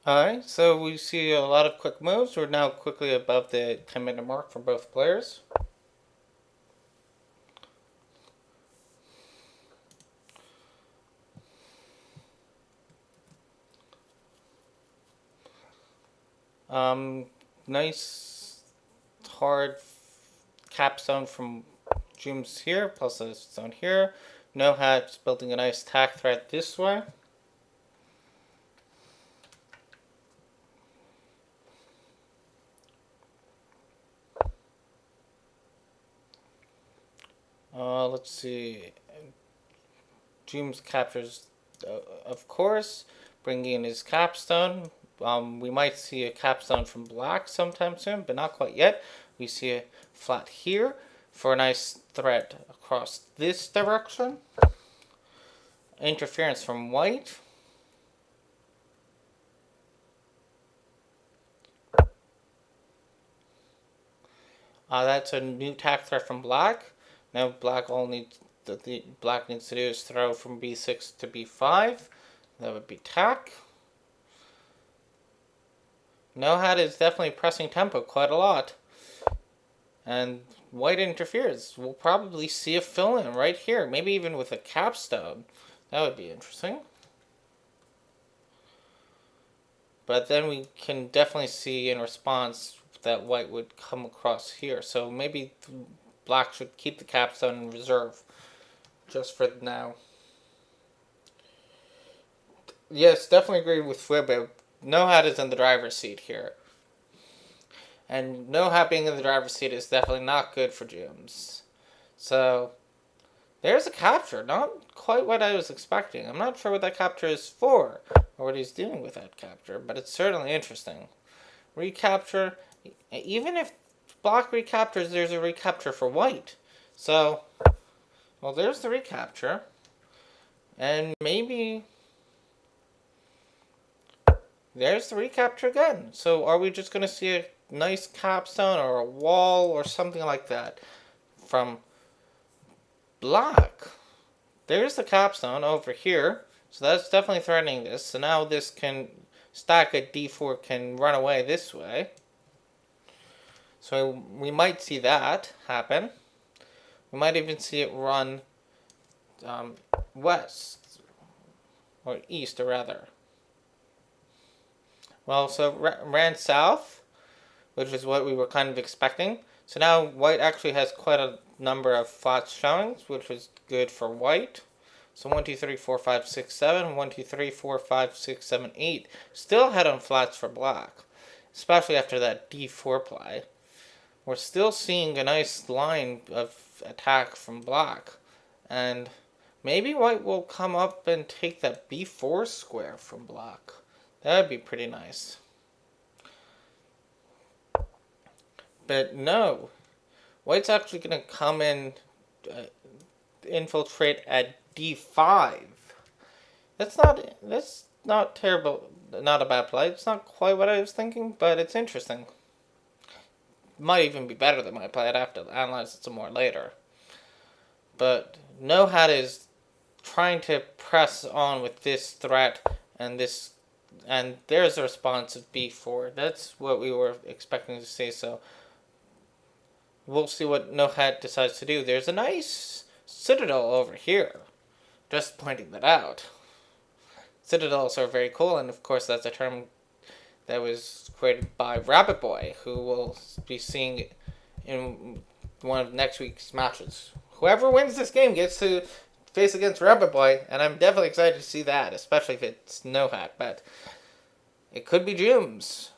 [SPEAKER 1] Alright, so we see a lot of quick moves. We're now quickly above the 10-minute mark for both players. Nice hard capstone from Jooms here, plus a stone here. Nohat's building a nice tack threat this way. Let's see. Jooms captures, of course, bringing in his capstone. We might see a capstone from black sometime soon, but not quite yet. We see a flat here for a nice threat across this direction. Interference from white. That's a new tack threat from black. Now black black needs to do is throw from b6 to b5. That would be tack. Nohat is definitely pressing tempo quite a lot. And white interferes. We'll probably see a fill-in right here. Maybe even with a capstone. That would be interesting. But then we can definitely see in response that white would come across here. So maybe black should keep the capstone in reserve just for now. Yes, definitely agree with Fwebe. Nohat is in the driver's seat here. And Nohat being in the driver's seat is definitely not good for Jooms. So, there's a capture. Not quite what I was expecting. I'm not sure what that capture is for, or what he's doing with that capture, but it's certainly interesting. Recapture, even if black recaptures, there's a recapture for white. So, well, there's the recapture. And maybe there's the recapture again. So are we just going to see a nice capstone or a wall or something like that from black? There's the capstone over here. So that's definitely threatening this. So now this can stack at d4 can run away this way. So we might see that happen. We might even see it run west, or east, or rather. Well, so ran south, which is what we were kind of expecting. So now white actually has quite a number of flats showings, which is good for white. So 1, 2, 3, 4, 5, 6, 7. 1, 2, 3, 4, 5, 6, 7, 8. Still ahead on flats for black, especially after that d4 play. We're still seeing a nice line of attack from black. And maybe white will come up and take that b4 square from black. That would be pretty nice. But no. White's actually going to come in, infiltrate at d5. That's not terrible, not a bad play. It's not quite what I was thinking, but it's interesting. Might even be better than my play. I'd have to analyze it some more later. But Nohat is trying to press on with this threat and this And there's a response of b4. That's what we were expecting to see, so we'll see what Nohat decides to do. There's a nice citadel over here. Just pointing that out. Citadels are very cool, and of course that's a term that was created by Rabbit Boy, who we'll be seeing in one of next week's matches. Whoever wins this game gets to face against Rabbit Boy, and I'm definitely excited to see that, especially if it's Nohat, but it could be Jooms.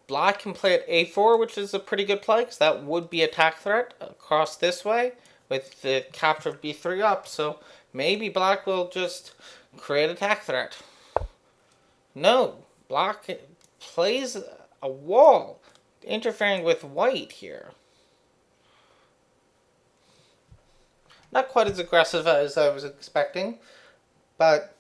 [SPEAKER 1] Black can play at a4, which is a pretty good play, because that would be attack threat across this way, with the capture of b3 up, so maybe Black will just create attack threat. No, Black plays a wall, interfering with White here. Not quite as aggressive as I was expecting, but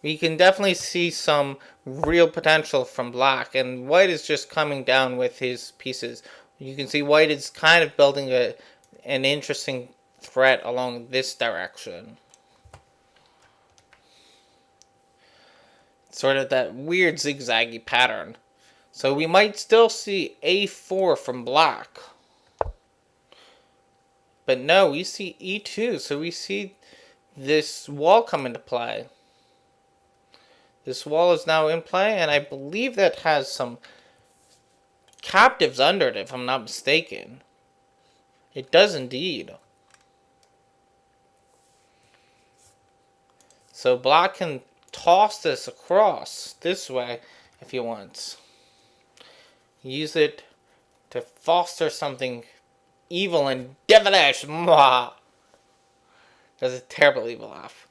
[SPEAKER 1] we can definitely see some real potential from Black, and White is just coming down with his pieces. You can see White is kind of building an interesting threat along this direction. Sort of that weird zigzaggy pattern. So we might still see a4 from Black. But no, we see e2, so we see this wall come into play. This wall is now in play, and I believe that has some captives under it, if I'm not mistaken. It does indeed. So Black can toss this across this way if he wants. Use it to foster something evil and devilish. Mwah! That's a terrible evil laugh.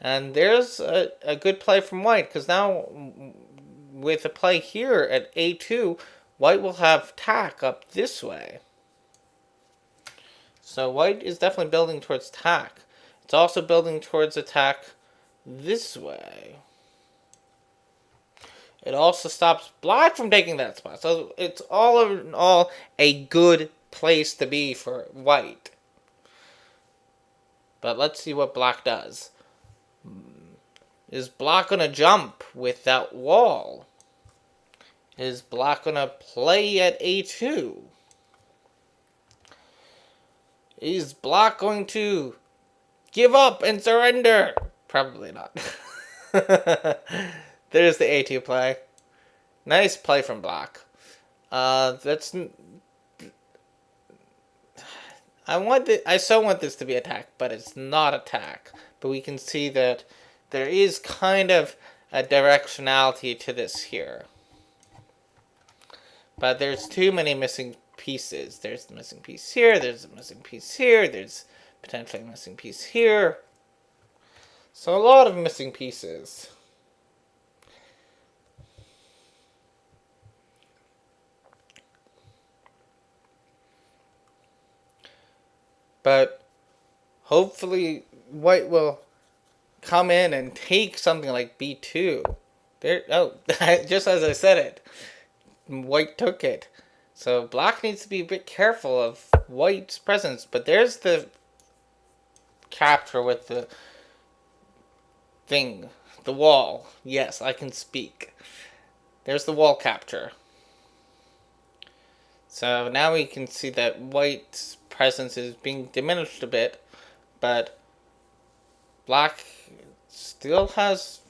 [SPEAKER 1] And there's a good play from White, because now with a play here at a2, White will have attack up this way. So White is definitely building towards attack. It's also building towards attack this way. It also stops Black from taking that spot. So it's all in all a good place to be for White. But let's see what Black does. Is Black going to jump with that wall? Is Black going to play at a2? Is Black going to give up and surrender? Probably not. There's the a2 play. Nice play from Black. I so want this to be attack, but it's not attack. But we can see that there is kind of a directionality to this here. But there's too many missing pieces. There's the missing piece here, there's a missing piece here, there's potentially a missing piece here. So a lot of missing pieces. But hopefully White will come in and take something like b2. Just as I said it, White took it. So Black needs to be a bit careful of White's presence. But there's the capture with the thing, the wall. Yes, I can speak. There's the wall capture. So now we can see that White's presence is being diminished a bit, but Black still has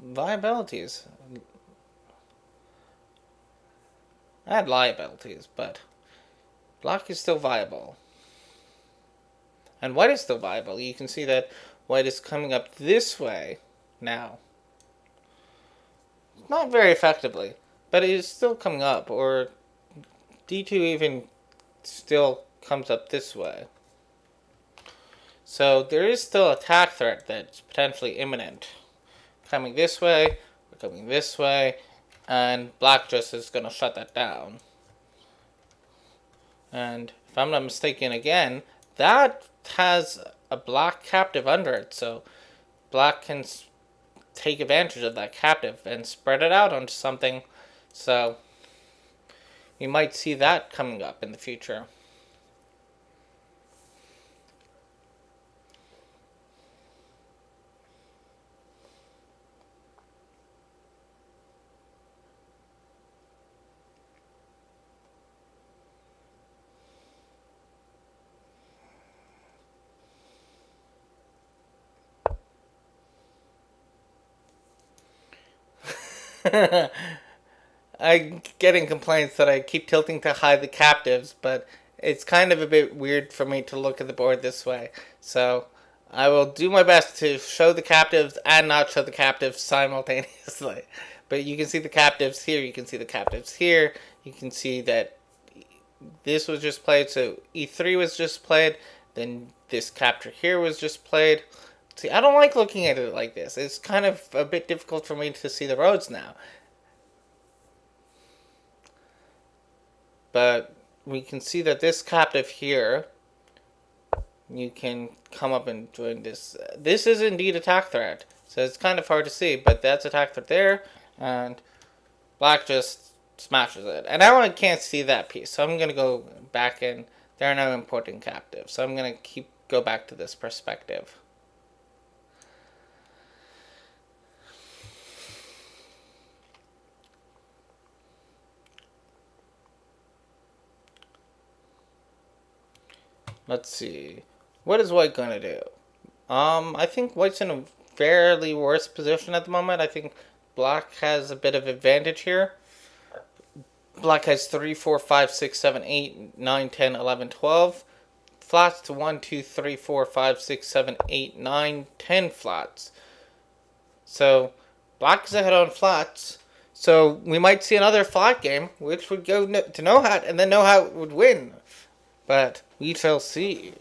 [SPEAKER 1] viabilities. And liabilities, but Black is still viable. And White is still viable. You can see that White is coming up this way now. Not very effectively, but it is still coming up, or d2 even still comes up this way. So there is still attack threat that's potentially imminent. Coming this way, we're coming this way, and Black just is going to shut that down. And if I'm not mistaken again, that has a Black captive under it, so black can take advantage of that captive and spread it out onto something. So you might see that coming up in the future. I'm getting complaints that I keep tilting to hide the captives, but it's kind of a bit weird for me to look at the board this way. So I will do my best to show the captives and not show the captives simultaneously. But you can see the captives here, you can see the captives here, you can see that this was just played, so E3 was just played, then this capture here was just played. See, I don't like looking at it like this. It's kind of a bit difficult for me to see the roads now. But we can see that this captive here, you can come up and join this. This is indeed attack threat. So it's kind of hard to see, but that's attack threat there, and black just smashes it. And now I can't see that piece, so I'm going to go back in. There are no important captives, so I'm going to go back to this perspective. Let's see. What is white going to do? I think white's in a fairly worse position at the moment. I think black has a bit of advantage here. Black has 3, 4, 5, 6, 7, 8, 9, 10, 11, 12 flats to 1, 2, 3, 4, 5, 6, 7, 8, 9, 10 flats. So black is ahead on flats. So we might see another flat game, which would go to Nohat, and then Nohat would win. But we shall see.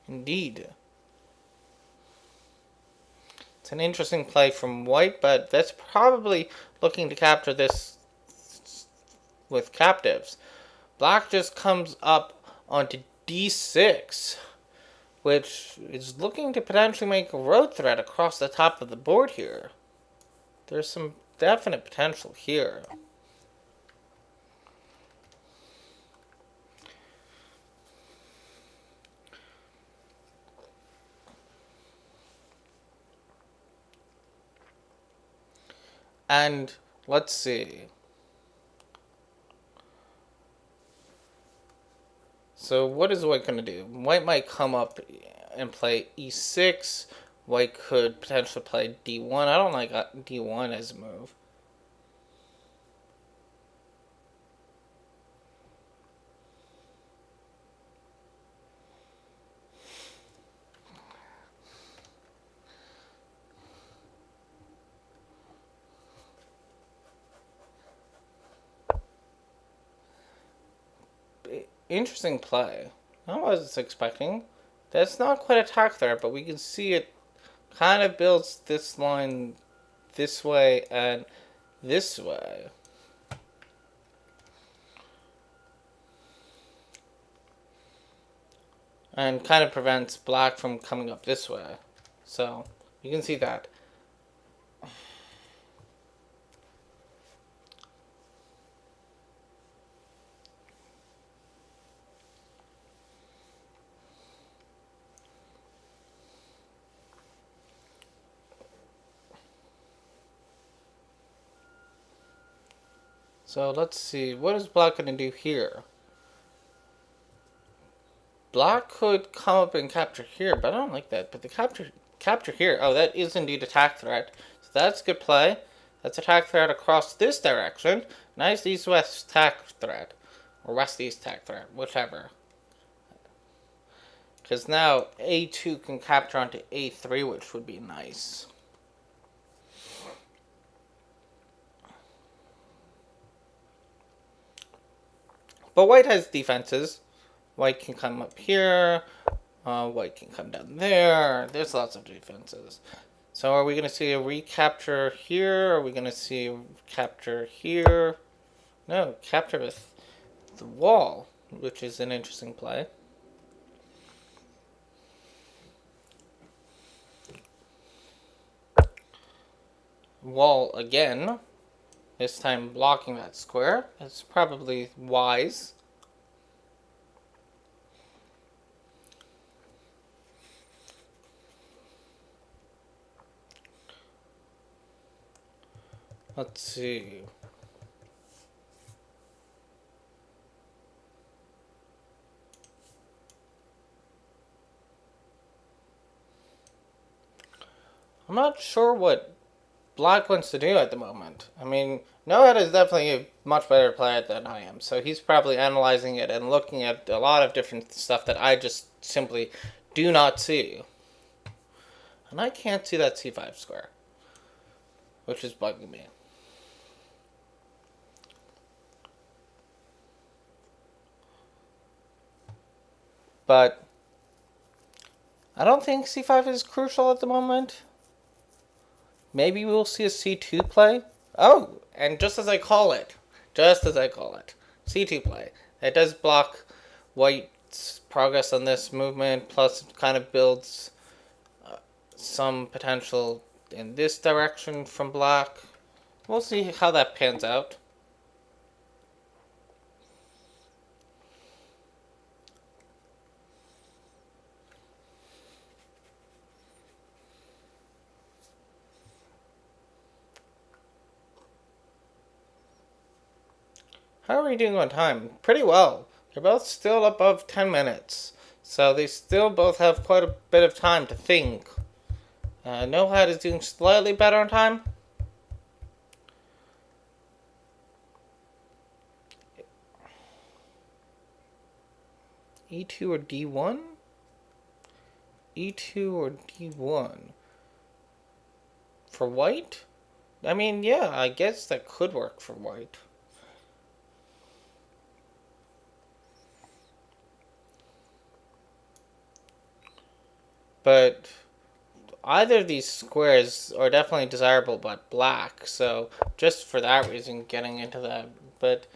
[SPEAKER 1] Indeed. It's an interesting play from white, but that's probably looking to capture this with captives. Black just comes up onto D6, which is looking to potentially make a road threat across the top of the board here. There's some definite potential here. And let's see. So what is white going to do? White might come up and play E6. White could potentially play D1. I don't like D1 as a move. Interesting play. I wasn't expecting. That's not quite attack threat, but we can see it kind of builds this line this way and this way. And kind of prevents black from coming up this way. So you can see that. So let's see, what is black going to do here? Black could come up and capture here, but I don't like that. But the capture here, oh, that is indeed attack threat. So that's good play. That's attack threat across this direction. Nice east-west attack threat. Or west-east attack threat, whichever. Because now A2 can capture onto A3, which would be nice. But white has defenses. White can come up here. White can come down there. There's lots of defenses. So are we going to see a recapture here? Are we going to see a capture here? No, capture with the wall, which is an interesting play. wall again. This time blocking that square. It's probably wise. Let's see. I'm not sure what Black wants to do at the moment. I mean, Nohat is definitely a much better player than I am, so he's probably analyzing it and looking at a lot of different stuff that I just simply do not see. And I can't see that c5 square, which is bugging me. But I don't think c5 is crucial at the moment. Maybe we'll see a c2 play. Oh, and just as I call it, c2 play. It does block white's progress on this movement, plus it kind of builds some potential in this direction from black. We'll see how that pans out. How are we doing on time? Pretty well. They're both still above 10 minutes. So they still both have quite a bit of time to think. Nohat is doing slightly better on time. E2 or D1? E2 or D1? For white? I mean, yeah, I guess that could work for white. But either of these squares are definitely desirable but black, so just for that reason getting into that. But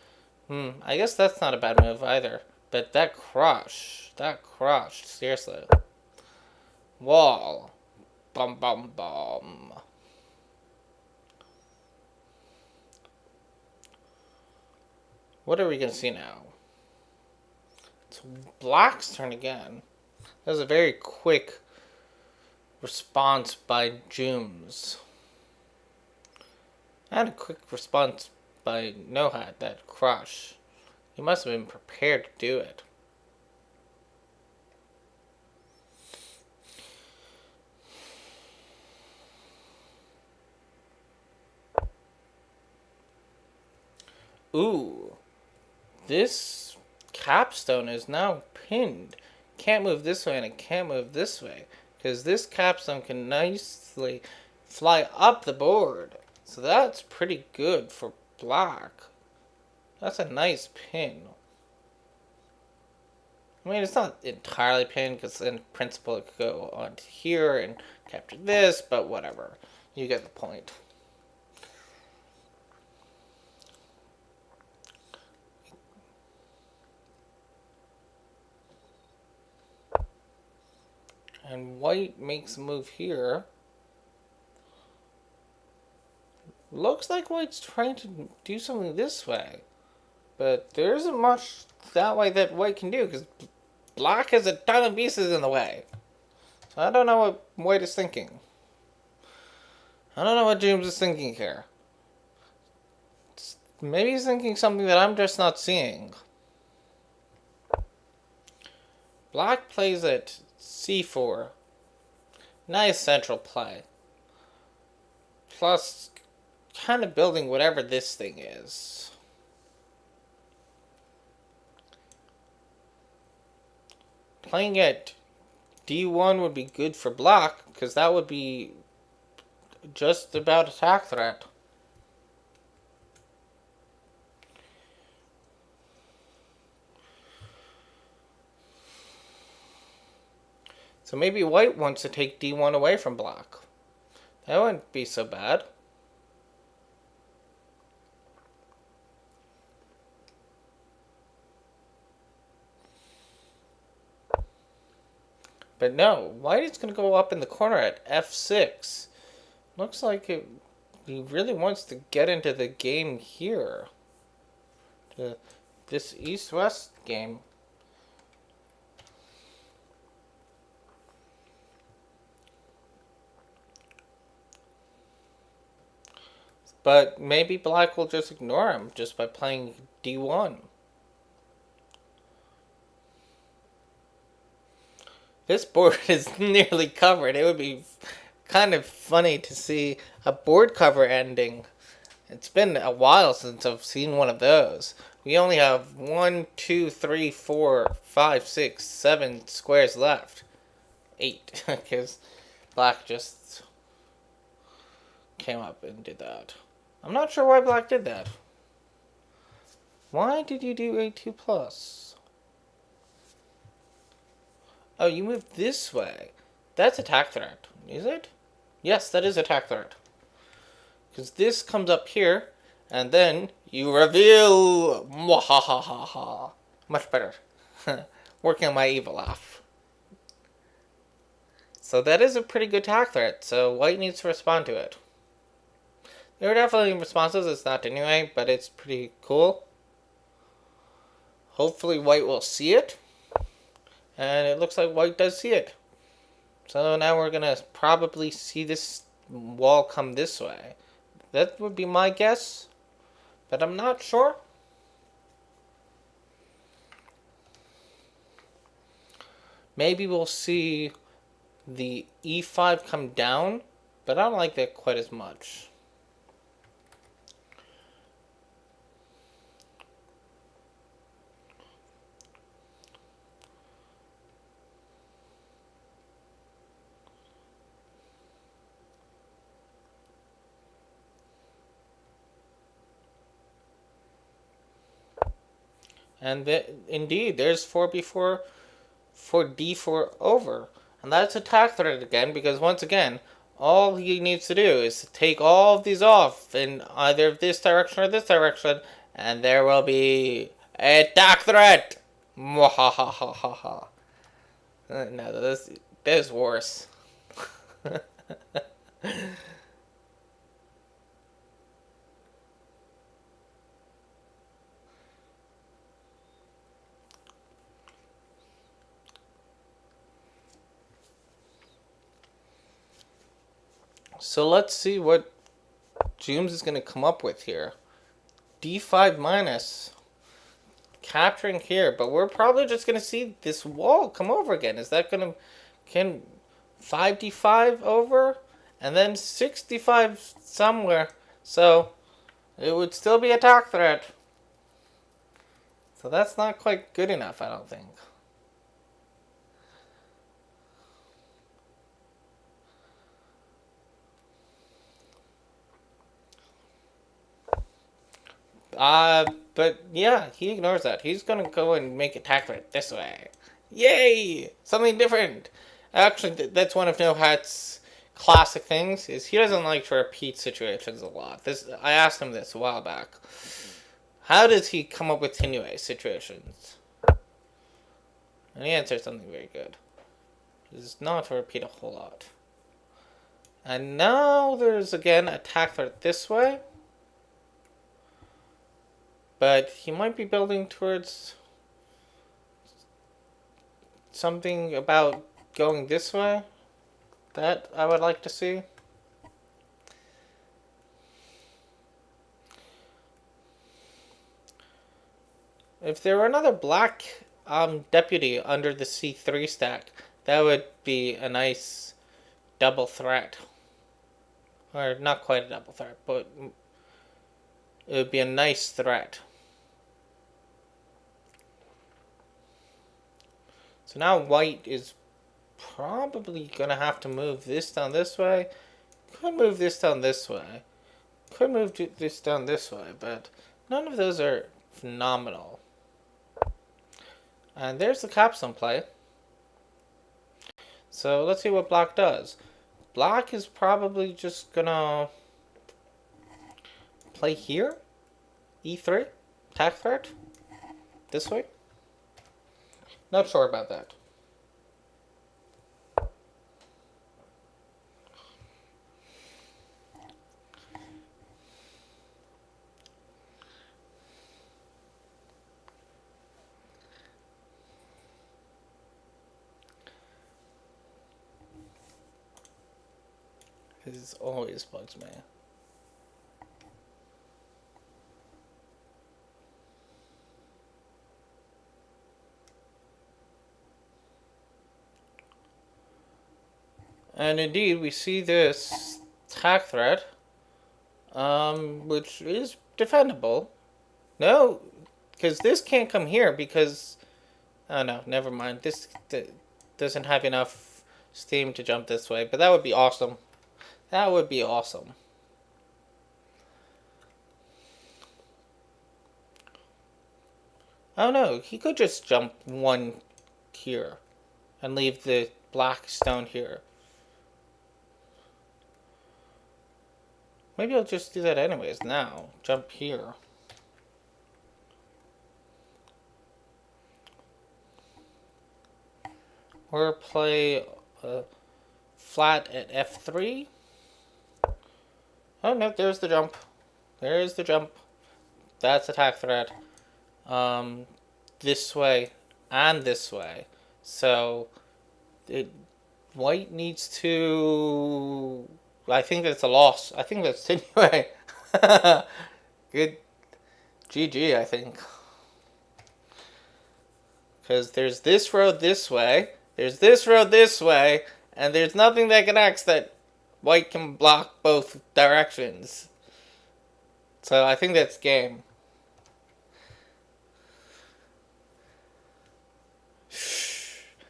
[SPEAKER 1] I guess that's not a bad move either. But that crush, seriously. Wall. Bum bum bum. What are we gonna see now? It's black's turn again. That was a very quick response by Jooms. And a quick response by Nohat, that crush. He must have been prepared to do it. Ooh. This capstone is now pinned. Can't move this way and it can't move this way. Because this capstone can nicely fly up the board. So that's pretty good for black. That's a nice pin. I mean, it's not entirely pinned, because in principle it could go on to here and capture this, but whatever. You get the point. And white makes a move here. Looks like white's trying to do something this way. But there isn't much that way that white can do, because black has a ton of pieces in the way. So I don't know what white is thinking. I don't know what Jooms is thinking here. Maybe he's thinking something that I'm just not seeing. Black plays at c4. Nice central play. Plus, kind of building whatever this thing is. Playing at d1 would be good for black, because that would be just about attack threat. So maybe white wants to take d1 away from black. That wouldn't be so bad. But no, white is going to go up in the corner at f6. Looks like it he really wants to get into the game here. This East-West game. But maybe Black will just ignore him just by playing D1. This board is nearly covered. It would be kind of funny to see a board cover ending. It's been a while since I've seen one of those. We only have 1, 2, 3, 4, 5, 6, 7 squares left. 8, because Black just came up and did that. I'm not sure why Black did that. Why did you do A2 plus? Oh, you moved this way. That's attack threat, is it? Yes, that is attack threat. Because this comes up here, and then you reveal. Mwahahaha. Much better. Working on my evil laugh. So that is a pretty good attack threat, so White needs to respond to it. There are definitely responses, it's not anyway, but it's pretty cool. Hopefully White will see it. And it looks like White does see it. So now we're going to probably see this wall come this way. That would be my guess, but I'm not sure. Maybe we'll see the E5 come down, but I don't like that quite as much. And indeed, there's 4b4 for d4 over. And that's attack threat again, because once again, all he needs to do is to take all of these off in either this direction or this direction, and there will be attack threat! Mwahahaha. No, this is worse. So let's see what Jooms is going to come up with here. D5 minus. Capturing here, but we're probably just going to see this wall come over again. Is that going to... Can 5d5 over? And then 6d5 somewhere. So it would still be attack threat. So that's not quite good enough, I don't think. But yeah, he ignores that. He's gonna go and make attack threat this way. Yay! Something different. Actually, that's one of NohatCoder's classic things. Is he doesn't like to repeat situations a lot. I asked him this a while back. How does he come up with anyway situations? And he answered something very good. It's not to repeat a whole lot. And now there's again attack threat this way. But he might be building towards something about going this way. That I would like to see. If there were another black deputy under the C3 stack, that would be a nice double threat. Or not quite a double threat, but it would be a nice threat. So now White is probably going to have to move this down this way. Could move this down this way. Could move this down this way, but none of those are phenomenal. And there's the capstone play. So let's see what Black does. Black is probably just going to play here. E3. Attack threat. This way. Not sure about that. This always bugs me. And indeed, we see this attack threat, which is defendable. No, because this can't come here because... Oh no, never mind. This doesn't have enough steam to jump this way, but that would be awesome. That would be awesome. Oh no, he could just jump one here and leave the black stone here. Maybe I'll just do that anyways now. Jump here. Or play flat at F3. Oh no, there's the jump. There's the jump. That's attack threat. This way and this way. So white needs to... I think that's a loss. I think that's anyway. Good. GG, I think. Because there's this road this way. There's this road this way. And there's nothing that connects that white can block both directions. So I think that's game.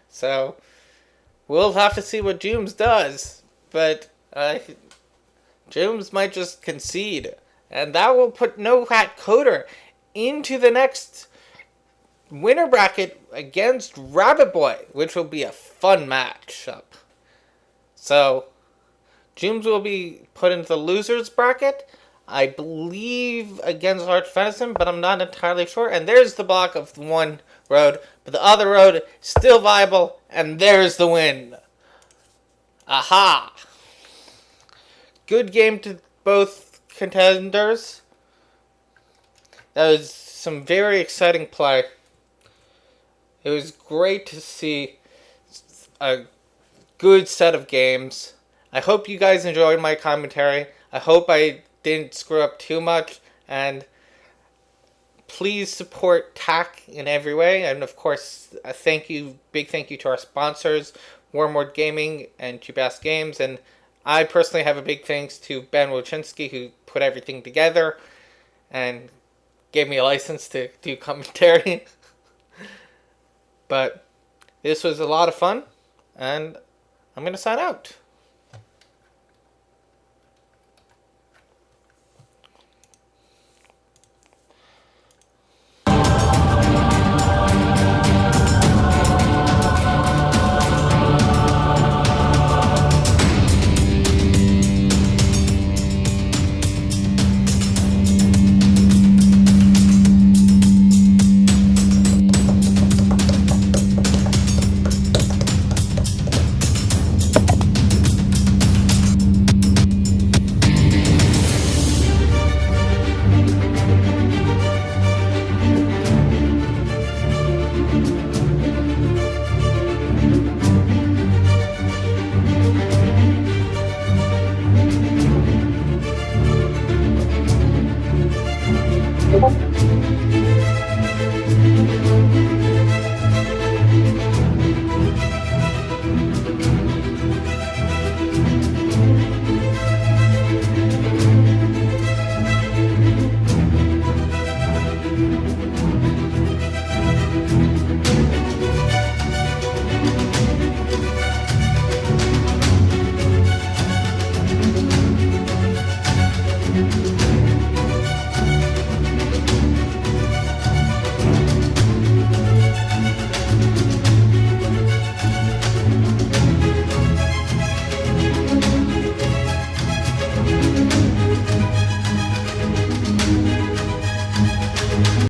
[SPEAKER 1] So we'll have to see what Jooms does. But Jooms might just concede. And that will put NohatCoder into the next winner bracket against Rabbit Boy, which will be a fun matchup. So Jooms will be put into the losers bracket, I believe, against Archvenison, but I'm not entirely sure. And there's the block of one road, but the other road is still viable, and there's the win. Aha! Good game to both contenders. That was some very exciting play. It was great to see a good set of games. I hope you guys enjoyed my commentary. I hope I didn't screw up too much. And please support TAC in every way. And of course, a big thank you to our sponsors, Warmwood Gaming and Cheap-Ass Games. And I personally have a big thanks to Ben Wojcinski, who put everything together and gave me a license to do commentary. But this was a lot of fun, and I'm going to sign out.